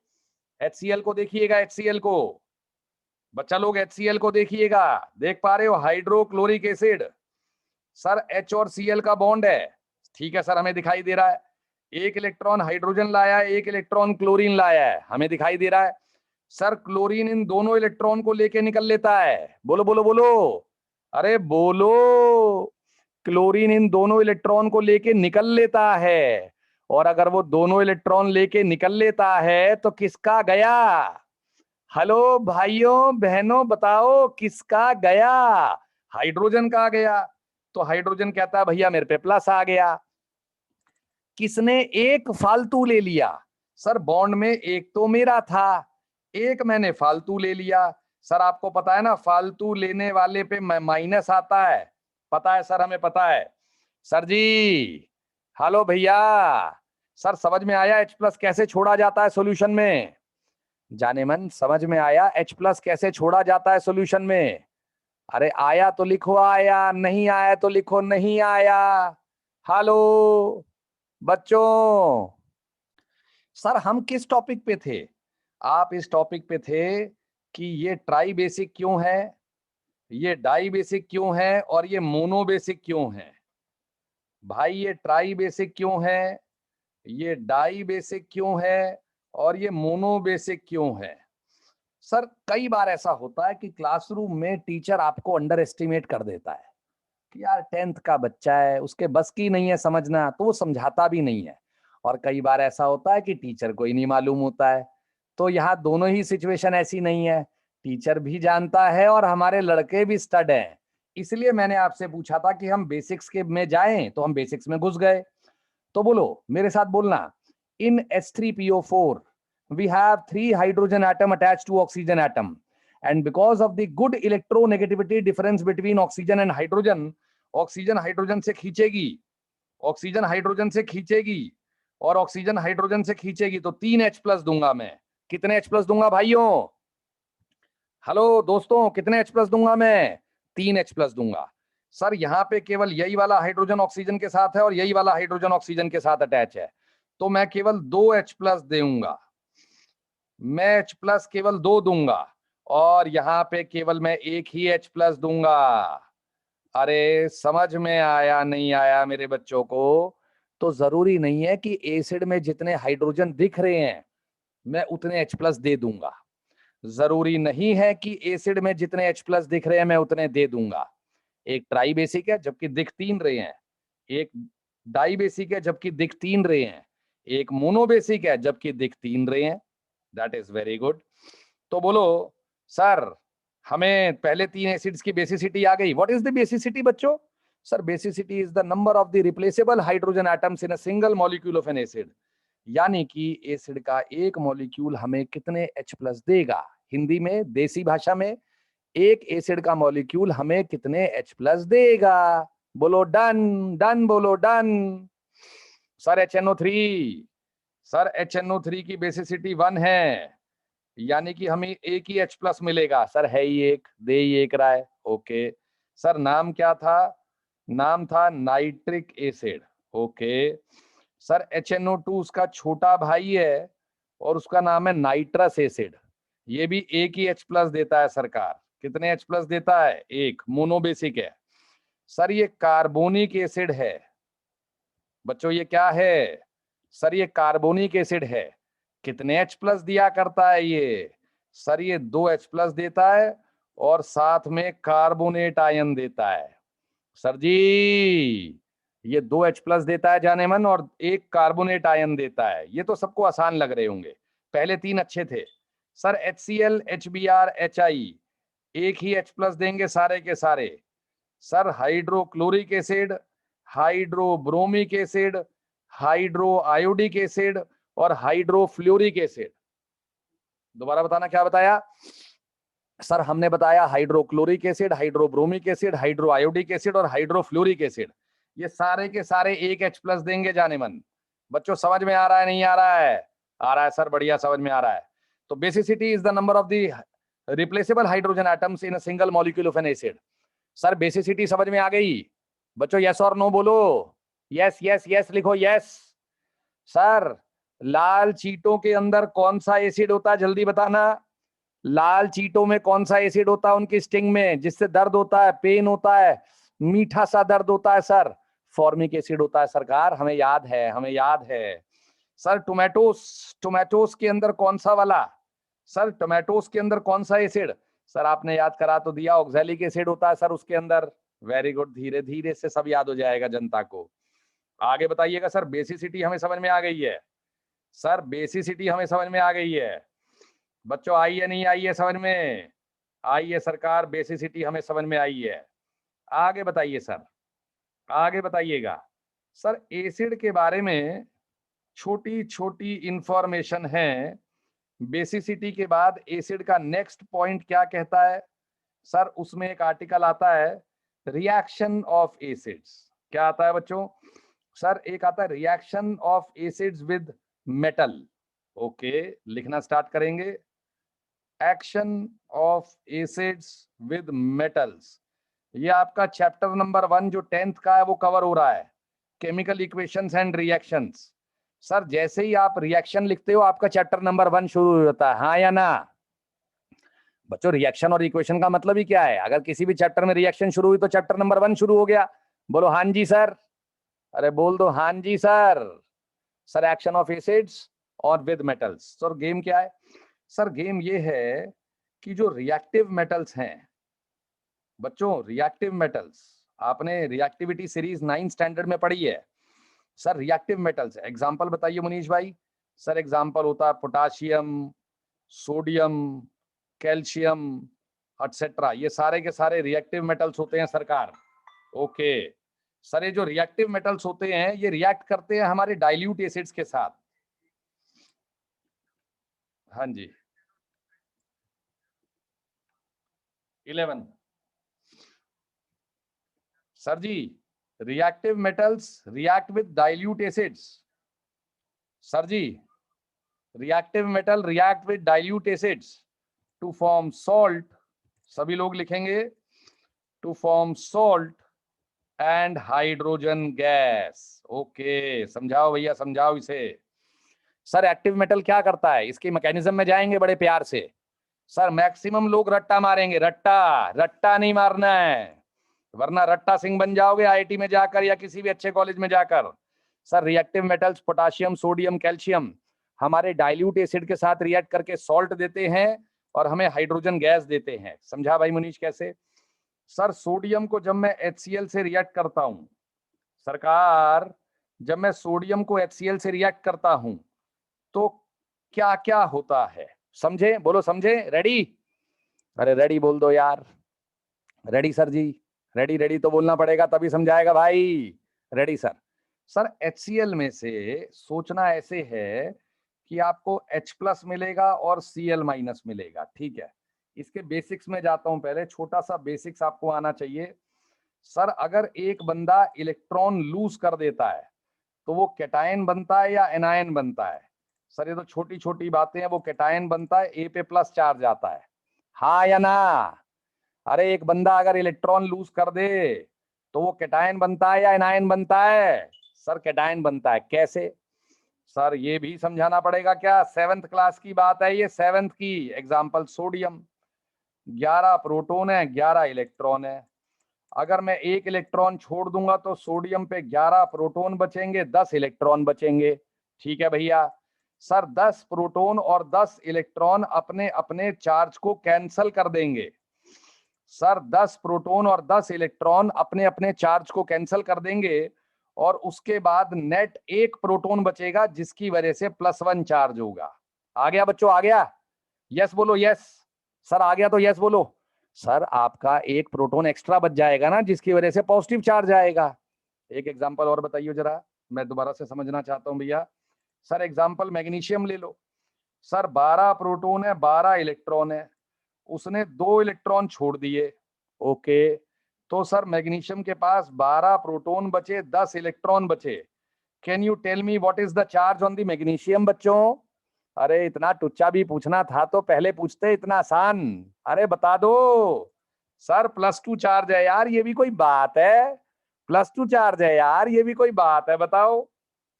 HCl को देखिएगा, HCl को, बच्चा लोग HCl को देखिएगा, देख पा रहे हो? Hydrochloric acid. सर H और Cl का बॉन्ड है, ठीक है सर, हमें दिखाई दे रहा है। एक इलेक्ट्रॉन हाइड्रोजन लाया है, एक इलेक्ट्रॉन क्लोरीन लाया है, हमें दिखाई दे रहा है। सर क्लोरीन इन दोनों इलेक्ट्रॉन को लेके निकल लेता है। बोलो बोलो बोलो, अरे बोलो। क्लोरीन इन दोनों इलेक्ट्रॉन को लेके निकल लेता है, और अगर वो दोनों इलेक्ट्रॉन लेके निकल लेता है तो किसका गया? हेलो भाइयों बहनों, बताओ किसका गया? हाइड्रोजन का गया। तो हाइड्रोजन कहता है भैया मेरे पे प्लस आ गया। किसने एक फालतू ले लिया? सर बॉन्ड में एक तो मेरा था, एक मैंने फालतू ले लिया। सर आपको पता है ना, फालतू लेने वाले पे माइनस आता है। पता है सर, हमें पता है। सर जी, हेलो भैया, सर समझ में आया H+ कैसे छोड़ा जाता है सॉल्यूशन में? जाने मन समझ में आया H+ कैसे छोड़ा जाता है सॉल्यूशन में? अरे आया तो लिखो आया, नहीं आया तो लिखो नहीं आया। हेलो बच्चों, सर हम किस टॉपिक पे थे? आप इस टॉपिक पे थे कि ये ट्राई बेसिक क्यों है, ये डाई बेसिक क्यों है, और ये मोनो बेसिक क्यों है। भाई ये ट्राई बेसिक क्यों है, ये डाई बेसिक क्यों है, और ये मोनो बेसिक क्यों है? सर कई बार ऐसा होता है कि क्लासरूम में टीचर आपको अंडर एस्टिमेट कर देता है कि यार 10th का बच्चा है, उसके बस की नहीं है समझना, तो वो समझाता भी नहीं है। और कई बार ऐसा होता है कि टीचर को ही नहीं मालूम होता है। तो यहाँ दोनों ही सिचुएशन ऐसी नहीं है, टीचर भी जानता है और हमारे लड़के भी स्टड हैं। इसलिए मैंने आपसे पूछा था कि हम बेसिक्स के में जाएं, तो हम बेसिक्स में घुस गए। तो बोलो मेरे साथ, बोलना, इन H3PO4 we have 3 hydrogen atom attached to oxygen atom, and because of the good electronegativity difference between oxygen and hydrogen, oxygen hydrogen से खींचेगी, ऑक्सीजन हाइड्रोजन से खींचेगी, और ऑक्सीजन हाइड्रोजन से खींचेगी, तो 3H+ दूंगा मैं। कितने H+ दूंगा भाइयों? हेलो दोस्तों, कितने H+ दूंगा मैं? 3H+ दूंगा। सर यहाँ पे केवल यही वाला हाइड्रोजन ऑक्सीजन के साथ है और यही वाला हाइड्रोजन ऑक्सीजन के साथ अटैच है, तो मैं केवल 2H+ दूंगा। मैं H+ केवल 2 दूंगा, और यहाँ पे केवल मैं एक ही H+ दूंगा। अरे समझ में आया नहीं आया मेरे बच्चों को? तो जरूरी नहीं है कि एसिड में जितने हाइड्रोजन दिख रहे हैं मैं उतने H+ दे दूंगा। जरूरी नहीं है कि एसिड में जितने H+ दिख रहे हैं मैं उतने दे दूंगा। एक ट्राई बेसिक है जबकि दिख 3 रहे हैं, एक डाई बेसिक है जबकि दिख 3 रहे हैं, एक मोनो बेसिक है जबकि दिख 3 रहे हैं। That is very good. तो बोलो सर, हमें पहले 3 एसिड्स की बेसिसिटी आ गई। व्हाट इज द बेसिसिटी बच्चों? Sir basicity is the number of the replaceable hydrogen atoms in a single molecule of an acid. यानी कि एसिड का एक मॉलिक्यूल हमें कितने H+ देगा? हिंदी में, देसी भाषा में, एक एसिड का मॉलिक्यूल हमें कितने H+ देगा? बोलो डन, डन बोलो done. Sir HNO3, sir HNO3 की बेसिसिटी 1 है, यानी कि हमें एक ही H+ मिलेगा। सर है ही एक, दे ही एक रहा है। ओके सर, नाम क्या था? नाम था nitric acid. Okay sir, HNO2 उसका छोटा भाई है और उसका नाम है नाइट्रस एसिड। ये भी एक ही H+ देता है सरकार। कितने H+ देता है? एक, मोनोबेसिक है। सर ये कार्बोनिक एसिड है। बच्चों ये क्या है? सर ये कार्बोनिक एसिड है। कितने H+ दिया करता है ये? सर ये 2H+ देता है और साथ में कार्बोनेट आयन देता है। सर जी ये 2H+ देता है जाने मन, और एक कार्बोनेट आयन देता है। ये तो सबको आसान लग रहे होंगे, पहले 3 अच्छे थे। सर HCl, HBr, HI एक ही H+ देंगे सारे के सारे। Sir hydrochloric acid, hydrobromic acid, hydro iodic acid और हाइड्रोफ्लोरिक एसिड। दोबारा बताना, क्या बताया? सर हमने बताया hydrochloric acid, hydrobromic acid, hydro iodic acid और हाइड्रोफ्लोरिक एसिड। ये सारे के सारे एक H+ देंगे जाने मन। बच्चों समझ में आ रहा है नहीं आ रहा है? आ रहा है सर, बढ़िया समझ में आ रहा है। तो basicity is the number of the replaceable hydrogen atoms in a single molecule of an acid. Sir basicity समझ में आ गई? बच्चों यस और नो बोलो। यस यस यस लिखो यस। सर लाल चीटों के अंदर कौन सा एसिड होता है, जल्दी बताना। लाल चीटों में कौन सा एसिड होता है उनकी स्टिंग में, जिससे दर्द होता है, पेन होता है, मीठा सा दर्द होता है? सर फॉर्मिक एसिड होता है सरकार, हमें याद है, हमें याद है। सर टोमेटोस, टोमेटोस के अंदर कौन सा वाला? सर टोमेटोस के अंदर कौन सा एसिड? सर आपने याद करा तो दिया, ऑक्सैलिक एसिड होता है सर उसके अंदर। वेरी गुड, धीरे धीरे से सब याद हो जाएगा जनता को। आगे बताइएगा सर। बेसिसिटी हमें समझ में आ गई है सर, बेसिसिटी हमें समझ में आ गई है। बच्चों आई है नहीं आई है समझ में? आई है सरकार, बेसिसिटी हमें समझ में आई है। आगे बताइए सर, आगे बताइएगा सर। एसिड के बारे में छोटी छोटी इंफॉर्मेशन है। बेसिसिटी के बाद एसिड का नेक्स्ट पॉइंट क्या कहता है? सर उसमें एक आर्टिकल आता है रिएक्शन ऑफ एसिड्स। क्या आता है बच्चों? सर एक आता है reaction of acids with metal. Okay, लिखना स्टार्ट करेंगे। Action of acids with metals, ये आपका चैप्टर नंबर 1 जो 10th का है वो कवर हो रहा है, chemical equations and reactions. Sir जैसे ही आप रिएक्शन लिखते हो आपका चैप्टर नंबर 1 शुरू हो जाता है, हाँ या ना? बच्चों रिएक्शन और इक्वेशन का मतलब ही क्या है? अगर किसी भी चैप्टर में रिएक्शन शुरू हुई तो चैप्टर नंबर 1 शुरू हो गया। बोलो हाँ जी सर, अरे बोल दो हाँ जी sir. Sir action of acids और विद मेटल्स। सर गेम क्या है? सर गेम ये है कि जो रिएक्टिव मेटल्स हैं बच्चों, रिएक्टिव मेटल्स, आपने रिएक्टिविटी सीरीज 9 स्टैंडर्ड में पढ़ी है। सर रिएक्टिव मेटल्स एग्जांपल बताइए मुनीश भाई। सर एग्जांपल होता है पोटाशियम, सोडियम, कैल्शियम एटसेट्रा, ये सारे के सारे रिएक्टिव मेटल्स होते हैं सरकार। ओके सर, ये जो रिएक्टिव मेटल्स होते हैं ये रिएक्ट करते हैं हमारे डाइल्यूट एसिड्स के साथ। हाँ जी 11। सर जी reactive metals react with dilute acids. Sir जी reactive metal react with dilute acids to form salt. सभी लोग लिखेंगे to form salt and hydrogen gas. Okay समझाओ भैया, समझाओ इसे। सर एक्टिव मेटल क्या करता है, इसके मैकेनिज्म में जाएंगे बड़े प्यार से। सर मैक्सिमम लोग रट्टा मारेंगे, रट्टा, रट्टा नहीं मारना है वरना रट्टा सिंह बन जाओगे आईआईटी में जाकर या किसी भी अच्छे कॉलेज में जाकर। Sir reactive metals potassium, sodium, calcium हमारे डाइल्यूट एसिड के साथ रिएक्ट करके सॉल्ट देते हैं और हमें हाइड्रोजन गैस देते हैं। समझा भाई मुनीश कैसे? सर सोडियम को जब मैं HCl से रिएक्ट करता हूं सरकार, जब मैं सोडियम को HCl से रिएक्ट करता हूं तो क्या क्या होता है? समझे? बोलो समझे? रेडी? अरे रेडी बोल दो यार। रेडी सर जी? रेडी रेडी तो बोलना पड़ेगा तभी समझाएगा भाई। Ready sir. सर HCl में से सोचना ऐसे है कि आपको H+ मिलेगा और Cl- मिलेगा, ठीक है। इसके बेसिक्स में जाता हूं, पहले छोटा सा बेसिक्स आपको आना चाहिए। सर अगर एक बंदा इलेक्ट्रॉन लूज कर देता है तो वो कैटायन बनता है या एनायन बनता है? सर ये तो छोटी छोटी बातें हैं, वो कैटायन बनता है, A पे प्लस चार्ज आता है, हाँ या ना? अरे एक बंदा अगर इलेक्ट्रॉन लूज कर दे तो वो कैटायन बनता है या एनायन बनता है? सर कैटायन बनता है। कैसे? सर ये भी समझाना पड़ेगा क्या? 7th क्लास की बात है ये, 7th की। एग्जाम्पल सोडियम, 11 प्रोटॉन है, 11 इलेक्ट्रॉन है। अगर मैं एक इलेक्ट्रॉन छोड़ दूंगा तो सोडियम पे 11 प्रोटॉन बचेंगे, 10 इलेक्ट्रॉन बचेंगे, ठीक है भैया। सर 10 प्रोटॉन और 10 इलेक्ट्रॉन अपने अपने चार्ज को कैंसल कर देंगे। सर 10 प्रोटॉन और 10 इलेक्ट्रॉन अपने अपने चार्ज को कैंसिल कर देंगे और उसके बाद नेट एक प्रोटॉन बचेगा जिसकी वजह से +1 चार्ज होगा। आ गया बच्चों? आ गया? यस बोलो यस। सर आ गया तो यस बोलो। सर आपका एक प्रोटॉन एक्स्ट्रा बच जाएगा ना जिसकी वजह से पॉजिटिव चार्ज आएगा। एक एग्जांपल और बताइए जरा, मैं दोबारा से समझना चाहता हूं भैया। सर एग्जांपल मैग्नीशियम ले लो। सर 12 प्रोटॉन है, 12 इलेक्ट्रॉन है, उसने 2 इलेक्ट्रॉन छोड़ दिए, ओके। तो सर मैग्नीशियम के पास 12 प्रोटॉन बचे, 10 इलेक्ट्रॉन बचे। Can you tell me what is the charge on the magnesium बच्चों? अरे इतना टुच्चा भी पूछना था तो पहले पूछते, इतना आसान। अरे बता दो सर। +2 चार्ज है यार, ये भी कोई बात है? +2 चार्ज है यार, ये भी कोई बात है? बताओ।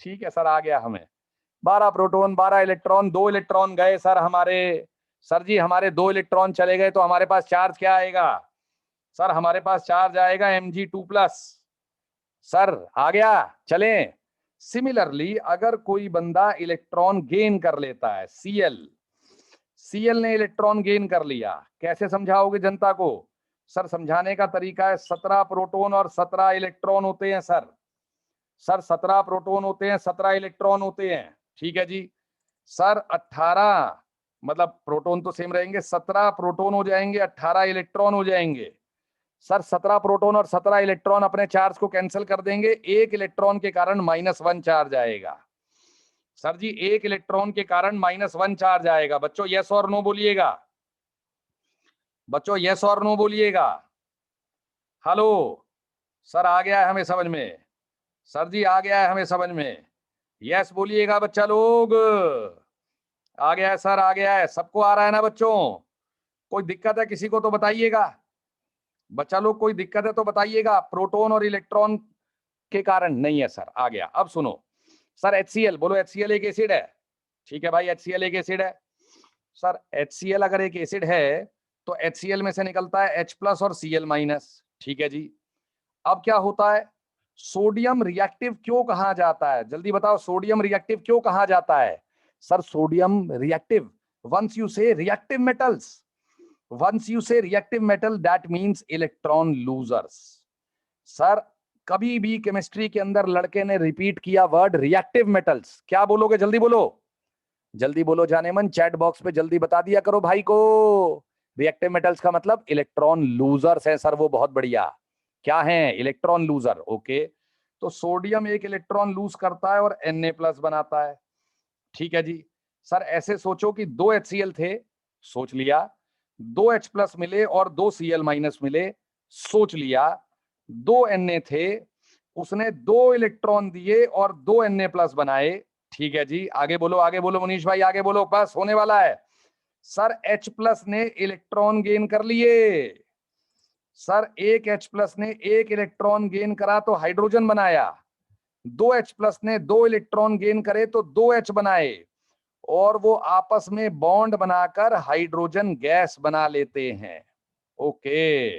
ठीक है सर, आ गया हमें। 12 प्रोटॉन 12 इलेक्ट्रॉन, 2 इलेक्ट्रॉन गए सर हमारे। सर जी हमारे 2 इलेक्ट्रॉन चले गए तो हमारे पास चार्ज क्या आएगा? सर हमारे पास चार्ज आएगा Mg2+। सर आ गया, चलें। सिमिलरली अगर कोई बंदा इलेक्ट्रॉन गेन कर लेता है, Cl ने इलेक्ट्रॉन गेन कर लिया, कैसे समझाओगे जनता को? सर समझाने का तरीका है, 17 प्रोटॉन और 17 इलेक्ट्रॉन होते हैं सर। 17 प्रोटॉन होते हैं, 17 इलेक्ट्रॉन होते हैं। ठीक है जी। सर 18, मतलब प्रोटॉन तो सेम रहेंगे, 17 प्रोटॉन हो जाएंगे, 18 इलेक्ट्रॉन हो जाएंगे। सर 17 प्रोटॉन और 17 इलेक्ट्रॉन अपने चार्ज को कैंसिल कर देंगे, एक इलेक्ट्रॉन के कारण -1 चार्ज आएगा। सर जी एक इलेक्ट्रॉन के कारण -1 चार्ज आएगा। बच्चों यस और नो बोलिएगा, बच्चों यस और नो बोलिएगा। हेलो सर, आ गया है हमें समझ में? सर जी आ गया है हमें समझ में? यस बोलिएगा बच्चा लोग। आ गया है सर, आ गया है। सबको आ रहा है ना बच्चों? कोई दिक्कत है किसी को तो बताइएगा। बच्चा लोग कोई दिक्कत है तो बताइएगा। प्रोटॉन और इलेक्ट्रॉन के कारण नहीं है सर, आ गया। अब सुनो सर, HCl बोलो। HCl एक एसिड है। ठीक है भाई, HCl एक एसिड है। सर HCl अगर एक एसिड है तो HCl में से निकलता है H+ और Cl-। ठीक है जी। अब क्या होता है, सोडियम रिएक्टिव क्यों कहा जाता है? जल्दी बताओ, सोडियम रिएक्टिव क्यों कहा जाता है? Sir sodium reactive, once you say reactive metals, once you say reactive metal that means electron losers। Sir कभी भी केमिस्ट्री के अंदर लड़के ने रिपीट किया वर्ड रिएक्टिव मेटल्स, क्या बोलोगे? जल्दी बोलो, जल्दी बोलो जाने मन। चैट बॉक्स पे जल्दी बता दिया करो भाई को। रिएक्टिव मेटल्स का मतलब इलेक्ट्रॉन लूजर्स हैं सर, वो बहुत बढ़िया। क्या है? Electron loser. ओके, तो सोडियम एक इलेक्ट्रॉन लूज करता है और Na+ बनाता है। ठीक है जी। सर ऐसे सोचो कि 2 HCl थे, सोच लिया, 2 H+ मिले और 2 Cl- मिले, सोच लिया, 2 Na थे, उसने 2 इलेक्ट्रॉन दिए और 2 Na+ बनाए। ठीक है जी, आगे बोलो, आगे बोलो मनीष भाई, आगे बोलो, बस होने वाला है। सर H+ ने इलेक्ट्रॉन गेन कर लिए। सर एक H+ ने एक इलेक्ट्रॉन गेन करा तो हाइड्रोजन बनाया, 2 H+ ने 2 इलेक्ट्रॉन गेन करे तो 2 H बनाए, और वो आपस में बॉन्ड बनाकर हाइड्रोजन गैस बना लेते हैं। ओके,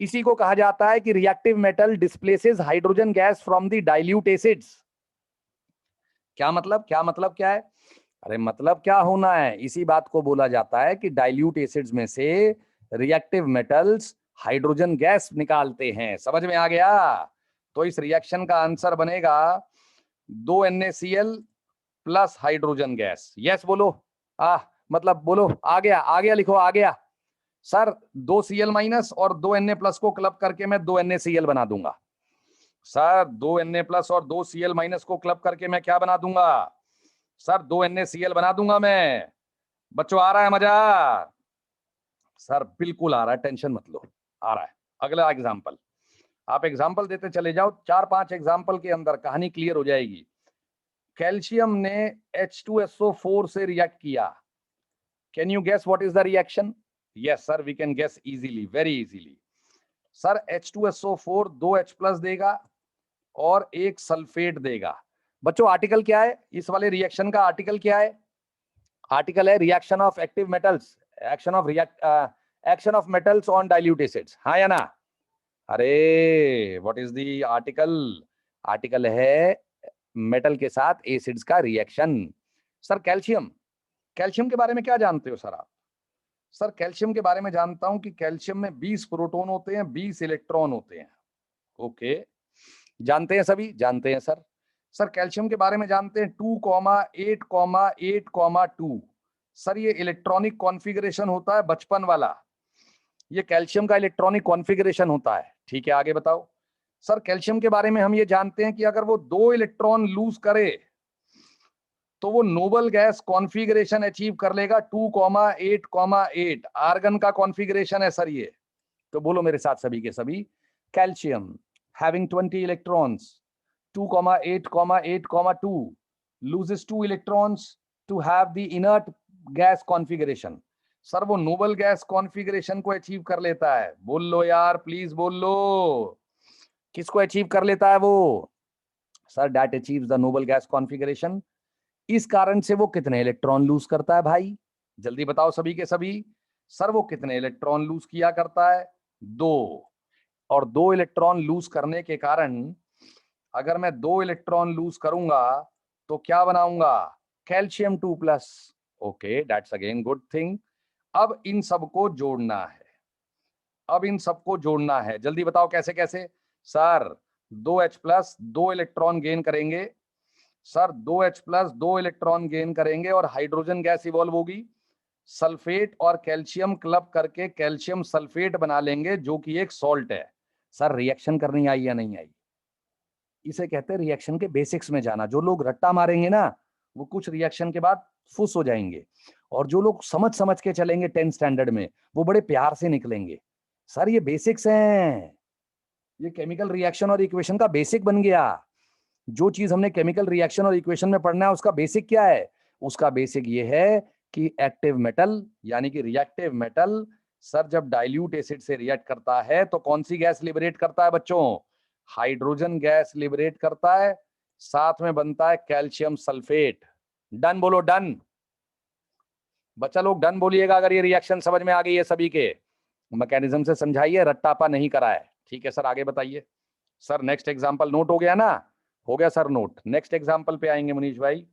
इसी को कहा जाता है कि reactive metal displaces hydrogen gas from the dilute acids. क्या मतलब, क्या मतलब क्या है? अरे मतलब क्या होना है, इसी बात को बोला जाता है कि डाइल्यूट एसिड्स में से रिएक्टिव मेटल्स हाइड्रोजन गैस निकालते हैं। समझ में आ गया? तो इस रिएक्शन का आंसर बनेगा 2 NaCl plus hydrogen gas. Yes बोलो। मतलब बोलो, आ गया, आ गया, लिखो आ गया। सर 2 Cl- और 2 Na+ को क्लब करके मैं 2 NaCl बना दूंगा। सर 2 Na+ और 2 Cl- को क्लब करके मैं क्या बना दूंगा? सर 2 NaCl बना दूंगा मैं। बच्चों आ रहा है मजा? सर बिल्कुल आ रहा है, टेंशन मत लो, आ रहा है। अगला एग्जाम्पल, आप एग्जाम्पल देते चले जाओ, 4-5 एग्जाम्पल के अंदर कहानी क्लियर हो जाएगी। कैल्शियम ने H2SO4 से रिएक्ट किया। Can you guess what is the reaction? Yes sir, we can guess easily, very easily. Sir H2SO4 2 H+ देगा और एक सल्फेट देगा। बच्चों आर्टिकल क्या है इस वाले रिएक्शन का? आर्टिकल क्या है? आर्टिकल है reaction of active metals, action of metals on dilute acids, हाँ या ना? अरे what is the article? Article है मेटल के साथ एसिड्स का रिएक्शन। सर कैल्शियम, कैल्शियम के बारे में क्या जानते हो सर आप? सर कैल्शियम के बारे में जानता हूं कि कैल्शियम में 20 प्रोटॉन होते हैं, 20 इलेक्ट्रॉन होते हैं। ओके, जानते हैं सभी? जानते हैं सर। सर कैल्शियम के बारे में जानते हैं 2,8,8,2। सर ये इलेक्ट्रॉनिक कॉन्फ़िगरेशन होता है बचपन वाला, ये कैल्शियम का इलेक्ट्रॉनिक कॉन्फ़िगरेशन होता है। ठीक है, आगे बताओ। सर कैल्शियम के बारे में हम ये जानते हैं कि अगर वो 2 इलेक्ट्रॉन लूज करे तो वो नोबल गैस कॉन्फ़िगरेशन अचीव कर लेगा 2,8,8। आर्गन का कॉन्फ़िगरेशन है सर ये। तो बोलो मेरे साथ सभी के सभी, calcium having 20 electrons 2,8,8,2 loses 2 electrons to have the inert gas configuration. Sir वो नोबल गैस कॉन्फ़िगरेशन को अचीव कर लेता है, बोल लो यार प्लीज बोल लो, किसको अचीव कर लेता है वो? Sir that achieves the noble gas configuration. इस कारण से वो कितने इलेक्ट्रॉन लूज करता है भाई? जल्दी बताओ सभी के सभी। सर वो कितने इलेक्ट्रॉन लूज किया करता है? 2। और 2 इलेक्ट्रॉन लूज करने के कारण अगर मैं 2 इलेक्ट्रॉन लूज करूंगा तो क्या बनाऊंगा? Calcium 2+। Okay, that's again good thing. अब इन सबको जोड़ना है, अब इन सबको जोड़ना है, जल्दी बताओ कैसे कैसे? सर 2H+ 2 इलेक्ट्रॉन गेन करेंगे, सर 2H+ 2 इलेक्ट्रॉन गेन करेंगे और हाइड्रोजन गैस इवॉल्व होगी, सल्फेट और कैल्शियम क्लब करके कैल्शियम सल्फेट बना लेंगे जो कि एक सॉल्ट है। सर रिएक्शन करनी आई या नहीं आई? इसे कहते हैं रिएक्शन के बेसिक्स में जाना। जो लोग रट्टा मारेंगे ना वो कुछ रिएक्शन के बाद फुस हो जाएंगे, और जो लोग समझ समझ के चलेंगे 10th स्टैंडर्ड में वो बड़े प्यार से निकलेंगे। सर ये बेसिक्स हैं, ये केमिकल रिएक्शन और इक्वेशन का बेसिक बन गया। जो चीज हमने केमिकल रिएक्शन और इक्वेशन में पढ़ना है उसका बेसिक क्या है? उसका बेसिक ये है कि एक्टिव मेटल यानी कि रिएक्टिव मेटल सर जब डाइल्यूट एसिड से रिएक्ट करता है तो कौन सी गैस लिबरेट करता है बच्चों? हाइड्रोजन गैस लिबरेट करता है, साथ में बनता है कैल्शियम सल्फेट। डन बोलो डन। बच्चा लोग डन बोलिएगा अगर ये रिएक्शन समझ में आ गई है सभी के। मैकेनिज्म से समझाइए, रट्टापा नहीं करा है। ठीक है सर, आगे बताइए। सर नेक्स्ट एग्जांपल नोट हो गया ना? हो गया सर नोट। नेक्स्ट एग्जांपल पे आएंगे मनीष भाई।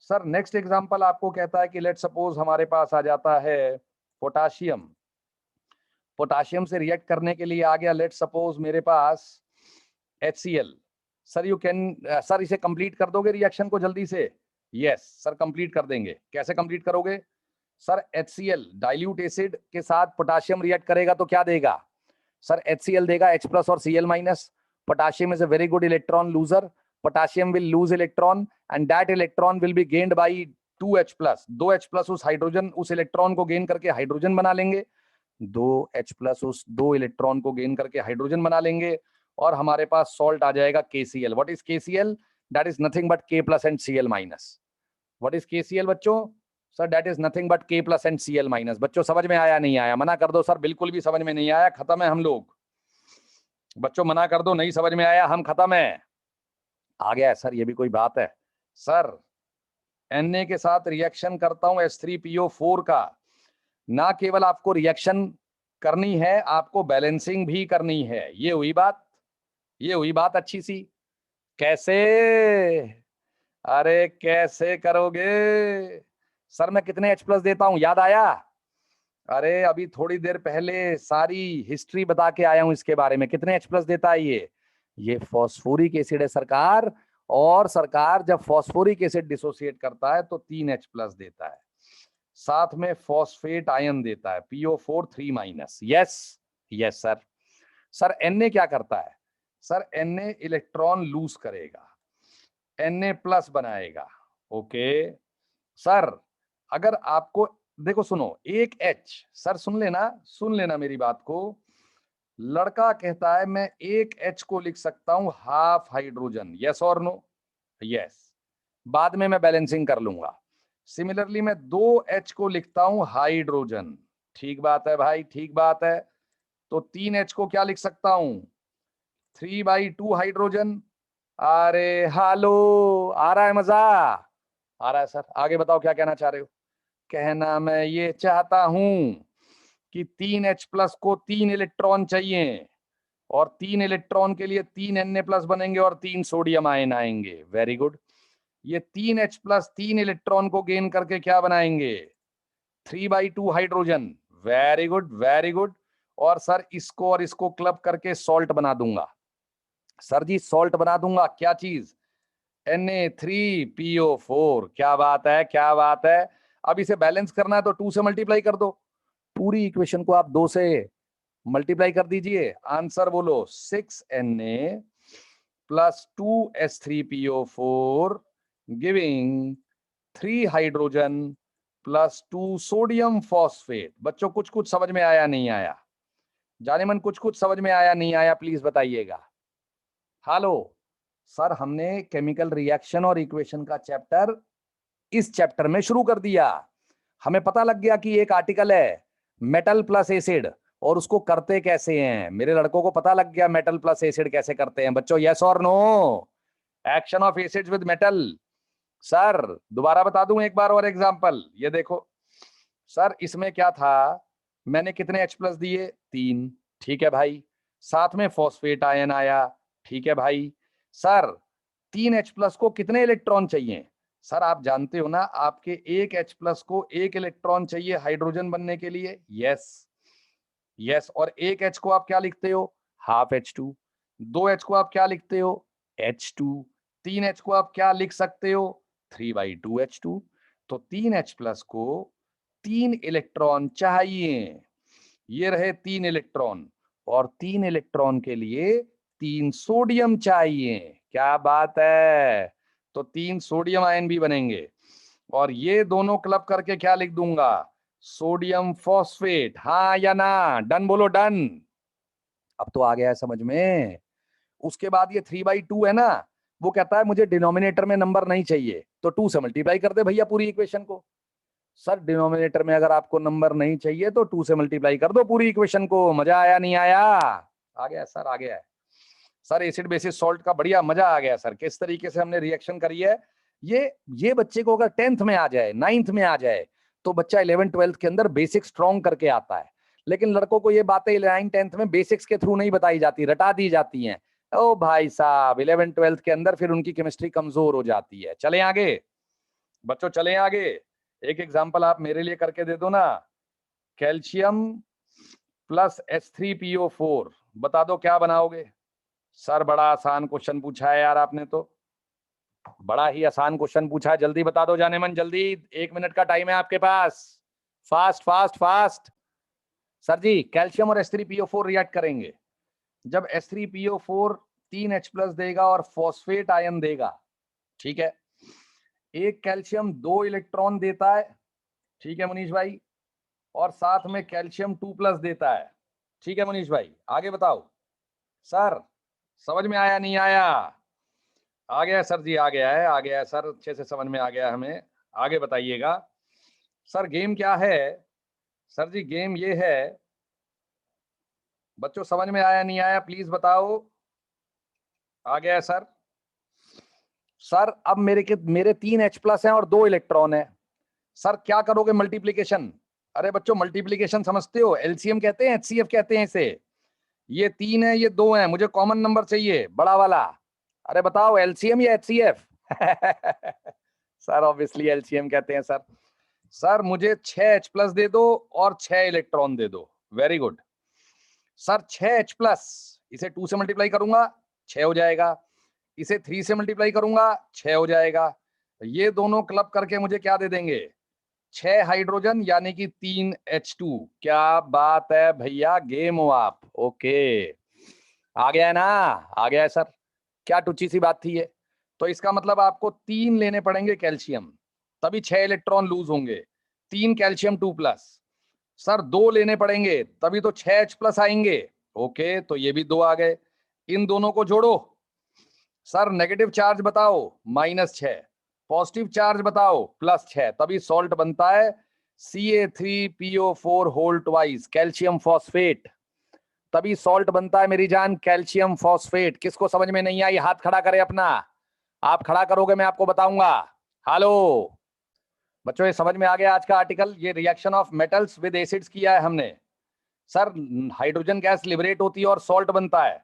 सर नेक्स्ट एग्जांपल आपको कहता है कि लेट सपोज हमारे पास आ जाता है पोटाशियम। पोटाशियम से रिएक्ट करने के लिए आ गया लेट सपोज मेरे पास HCl। Sir you can, sir इसे कंप्लीट कर दोगे रिएक्शन को जल्दी से? यस सर कंप्लीट कर देंगे। कैसे कंप्लीट करोगे? सर HCl डाइल्यूट एसिड के साथ पोटाशियम रिएक्ट करेगा तो क्या देगा? सर HCl देगा H+ और Cl-। Potassium is a very good electron loser. Potassium will lose electron and that electron will be gained by 2H+। 2H+ उस हाइड्रोजन उस इलेक्ट्रॉन को गेन करके हाइड्रोजन बना लेंगे, 2H+ उस 2 इलेक्ट्रॉन को गेन करके हाइड्रोजन बना लेंगे और हमारे पास सॉल्ट आ जाएगा KCl। What is KCl? That is nothing but K+ and Cl-। What is KCl बच्चों? Sir that is nothing but K+ and Cl-। बच्चों समझ में आया नहीं आया? मना कर दो सर, बिल्कुल भी समझ में नहीं आया, खत्म है हम लोग। बच्चों मना कर दो, नहीं समझ में आया, हम खत्म है। आ गया सर, ये भी कोई बात है? सर Na के साथ रिएक्शन करता हूं H3PO4 का, ना केवल आपको रिएक्शन करनी है आपको बैलेंसिंग भी करनी है। ये हुई बात, ये हुई बात अच्छी सी। कैसे? अरे कैसे करोगे? सर मैं कितने H+ देता हूं याद आया? अरे अभी थोड़ी देर पहले सारी हिस्ट्री बता के आया हूं इसके बारे में। कितने H+ देता है ये फॉस्फोरिक एसिड है सरकार। और सरकार जब फॉस्फोरिक एसिड डिसोसिएट करता है तो 3 H+ देता है, साथ में फॉस्फेट आयन देता है PO4 3-। Yes yes sir. Sir Na क्या करता है? सर Na इलेक्ट्रॉन लूज करेगा, Na+ बनाएगा। ओके सर, अगर आपको देखो सुनो, एक H, सर सुन लेना मेरी बात को। लड़का कहता है मैं एक H को लिख सकता हूं हाफ हाइड्रोजन, यस और नो? यस, बाद में मैं बैलेंसिंग कर लूंगा। सिमिलरली मैं 2H को लिखता हूं हाइड्रोजन, ठीक बात है भाई, ठीक बात है। तो 3H को क्या लिख सकता हूं? 3/2 हाइड्रोजन। अरे हालो, आ रहा है मजा? आ रहा है सर, आगे बताओ क्या कहना चाह रहे हो? कहना मैं ये चाहता हूं कि 3H+ को 3 इलेक्ट्रॉन चाहिए और 3 इलेक्ट्रॉन के लिए 3 Na+ बनेंगे और 3 सोडियम आयन आएंगे। Very good. ये 3H+ 3 इलेक्ट्रॉन को गेन करके क्या बनाएंगे? 3/2 hydrogen. Very good very good. और सर इसको और इसको क्लब करके सॉल्ट बना दूंगा। सर जी सॉल्ट बना दूंगा, क्या चीज? Na3PO4। क्या बात है, क्या बात है। अब इसे बैलेंस करना है तो 2 से मल्टीप्लाई कर दो। पूरी इक्वेशन को आप 2 से मल्टीप्लाई कर दीजिए। आंसर बोलो, 6Na plus 2H3PO4 giving 3 hydrogen plus 2 sodium phosphate. बच्चों कुछ कुछ समझ में आया नहीं आया? जाने मन कुछ कुछ समझ में आया नहीं आया प्लीज बताइएगा। हेलो सर, हमने केमिकल रिएक्शन और इक्वेशन का चैप्टर इस चैप्टर में शुरू कर दिया। हमें पता लग गया कि एक आर्टिकल है मेटल प्लस एसिड और उसको करते कैसे हैं। मेरे लड़कों को पता लग गया मेटल प्लस एसिड कैसे करते हैं। बच्चों यस और no? Action of acids with metal. Sir दोबारा बता दूं एक बार और एग्जांपल, ये देखो सर, इसमें क्या था, मैंने कितने H प्लस दिए, 3, ठीक है भाई। साथ में फॉस्फेट आयन आया, ठीक है भाई। सर 3 H प्लस को कितने इलेक्ट्रॉन चाहिए? सर आप जानते हो ना, आपके एक H प्लस को एक इलेक्ट्रॉन चाहिए हाइड्रोजन बनने के लिए। यस यस, और एक H को आप क्या लिखते हो, हाफ H2। 2 H को आप क्या लिखते हो, H2। 3 H को आप क्या लिख सकते हो, 3/2 H2। तो 3 H प्लस को 3 इलेक्ट्रॉन चाहिए। ये रहे 3 इलेक्ट्रॉन, और 3 इलेक्ट्रॉन के लिए 3 सोडियम चाहिए। क्या बात है, तो 3 सोडियम आयन भी बनेंगे, और ये दोनों क्लब करके क्या लिख दूंगा, सोडियम फॉस्फेट। हाँ या ना? डन बोलो, डन। अब तो आ गया है समझ में। उसके बाद ये 3/2 है ना, वो कहता है मुझे डिनोमिनेटर में नंबर नहीं चाहिए, तो 2 से मल्टीप्लाई कर दे भैया पूरी इक्वेशन को। सर डिनोमिनेटर में अगर आपको नंबर नहीं चाहिए तो 2 से मल्टीप्लाई कर दो पूरी इक्वेशन को। मजा आया नहीं आया? आ गया सर, आ गया है सर। एसिड बेसिस सॉल्ट का बढ़िया मजा आ गया सर, किस तरीके से हमने रिएक्शन करी है। ये बच्चे को अगर 10th में आ जाए, 9th में आ जाए, तो बच्चा 11th 12th के अंदर बेसिक स्ट्रॉन्ग करके आता है। लेकिन लड़कों को ये बातें 9th 10th में बेसिक्स के थ्रू नहीं बताई जाती, रटा दी जाती हैं। ओ भाई साहब, 11th 12th के अंदर फिर उनकी केमिस्ट्री कमजोर हो जाती है। चले आगे बच्चों, चले आगे। एक एग्जांपल आप मेरे लिए करके दे दो ना। कैल्शियम प्लस H3PO4, बता दो क्या बनाओगे। सर बड़ा आसान क्वेश्चन पूछा है यार आपने तो, बड़ा ही आसान क्वेश्चन पूछा है। जल्दी बता दो जाने मन, जल्दी, 1 मिनट का टाइम है आपके पास। Fast fast fast. Sir ji calcium और H3PO4 रिएक्ट करेंगे। जब H3PO4 3 H प्लस देगा और फॉस्फेट आयन देगा, ठीक है। एक कैल्शियम 2 इलेक्ट्रॉन देता है, ठीक है मनीष भाई, और साथ में कैल्शियम 2 प्लस देता है, ठीक है मनीष भाई। आगे बताओ सर, समझ में आया नहीं आया? आ गया सर जी, आ गया है, आ गया है सर, अच्छे से समझ में आ गया हमें। आगे बताइएगा सर, गेम क्या है? सर जी गेम ये है, बच्चों समझ में आया नहीं आया प्लीज बताओ। आ गया है सर। सर अब मेरे 3 H प्लस हैं और 2 इलेक्ट्रॉन है। सर क्या करोगे मल्टीप्लीकेशन? अरे बच्चों मल्टीप्लीकेशन समझते हो, एलसीएम कहते हैं, HCF कहते हैं इसे। ये 3 है, ये 2 है, मुझे कॉमन नंबर चाहिए बड़ा वाला। अरे बताओ एलसीएम या HCF? सर ऑब्वियसली एलसीएम कहते हैं सर। सर मुझे 6 H प्लस दे दो और 6 इलेक्ट्रॉन दे दो। Very good sir. 6 H plus, इसे 2 से मल्टीप्लाई करूंगा 6 हो जाएगा, इसे 3 से मल्टीप्लाई करूंगा 6 हो जाएगा। ये दोनों क्लब करके मुझे क्या दे देंगे, 6 हाइड्रोजन यानी कि 3 H2। क्या बात है भैया, गेम हो आप। ओके आ गया है ना? आ गया है सर। क्या टुच्ची सी बात थी ये। तो इसका मतलब आपको 3 लेने पड़ेंगे कैल्शियम, तभी 6 इलेक्ट्रॉन लूज होंगे। 3 कैल्शियम 2 प्लस। सर 2 लेने पड़ेंगे, तभी तो 6 H प्लस आएंगे। ओके तो ये भी 2 आ गए। इन दोनों को जोड़ो। सर नेगेटिव चार्ज बताओ, -6। पॉजिटिव चार्ज बताओ, +6। तभी सॉल्ट बनता है Ca3PO4 whole twice, calcium phosphate. तभी सॉल्ट बनता है मेरी जान, कैल्शियम फॉस्फेट। किसको समझ में नहीं आई हाथ खड़ा करे अपना। आप खड़ा करोगे मैं आपको बताऊंगा। हेलो बच्चों, ये समझ में आ गया आज का आर्टिकल? ये reaction of metals with acids किया है हमने। सर हाइड्रोजन गैस लिबरेट होती है और सॉल्ट बनता है,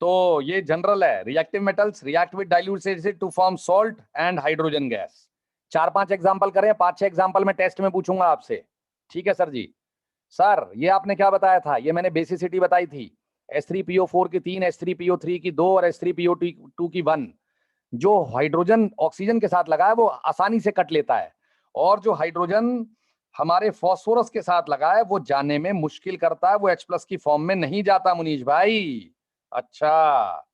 तो ये जनरल है। Reactive metals react with dilute acid to form salt and hydrogen gas. 4-5 example करें, 5-6 एग्जांपल में टेस्ट में पूछूंगा आपसे, ठीक है सर जी। सर ये आपने क्या बताया था, ये मैंने बेसिसिटी बताई थी। H3PO4 की 3, H3PO3 की 2 और H3PO2 की 1। जो हाइड्रोजन ऑक्सीजन के साथ लगा है वो आसानी से कट लेता है, और जो हाइड्रोजन हमारे फॉस्फोरस के साथ लगा है वो जाने में मुश्किल करता है, वो H प्लस की फॉर्म में नहीं जाता मुनीष भाई। अच्छा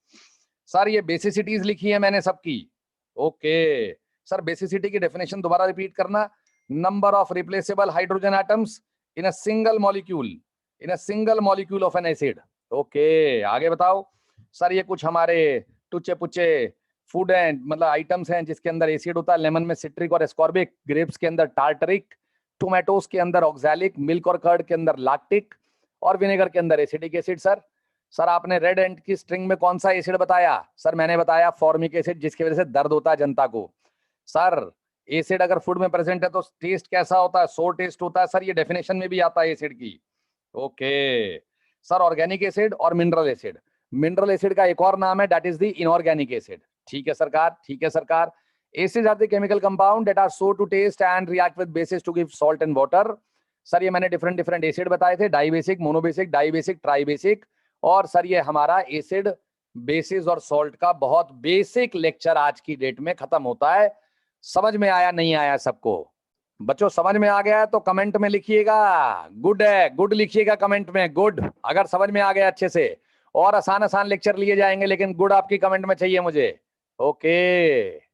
सर, ये बेसिसिटीज लिखी है मैंने सबकी। ओके सर, बेसिसिटी की डेफिनेशन दोबारा रिपीट करना। Number of replaceable hydrogen atoms in a single molecule in a single molecule of an acid. Okay, आगे बताओ सर। ये कुछ हमारे टुच्चे पुच्चे फूड एंड मतलब आइटम्स हैं जिसके अंदर एसिड होता है। लेमन में सिट्रिक और एस्कॉर्बिक, ग्रेप्स के अंदर टार्टरिक, टोमेटोस के अंदर ऑक्सैलिक, मिल्क और कर्ड के अंदर लैक्टिक और विनेगर के अंदर एसिडिक एसिड। सर आपने रेड एंट की स्ट्रिंग में कौन सा एसिड बताया? सर मैंने बताया फॉर्मिक एसिड, जिसकी वजह से दर्द होता है जनता को। सर एसिड अगर फूड में प्रेजेंट है तो टेस्ट कैसा होता है? सोर टेस्ट होता है। सर ये डेफिनेशन में भी आता है एसिड की। ओके सर, ऑर्गेनिक एसिड और मिनरल एसिड। मिनरल एसिड का एक और नाम है, that is the inorganic acid. ठीक है सरकार, ठीक है सरकार। Acid are the chemical compound that are sour to taste and react with bases to give salt and water. Sir ये मैंने डिफरेंट डिफरेंट एसिड बताए थे, डाइबेसिक, मोनोबेसिक, डाइबेसिक, ट्राइबेसिक। और सर ये हमारा एसिड, बेसिस और सॉल्ट का बहुत बेसिक लेक्चर आज की डेट में खत्म होता है। समझ में आया नहीं आया सबको? बच्चों समझ में आ गया है तो कमेंट में लिखिएगा गुड है, गुड लिखिएगा कमेंट में, गुड अगर समझ में आ गया अच्छे से। और आसान आसान लेक्चर लिए जाएंगे लेकिन गुड आपकी कमेंट में चाहिए मुझे। ओके।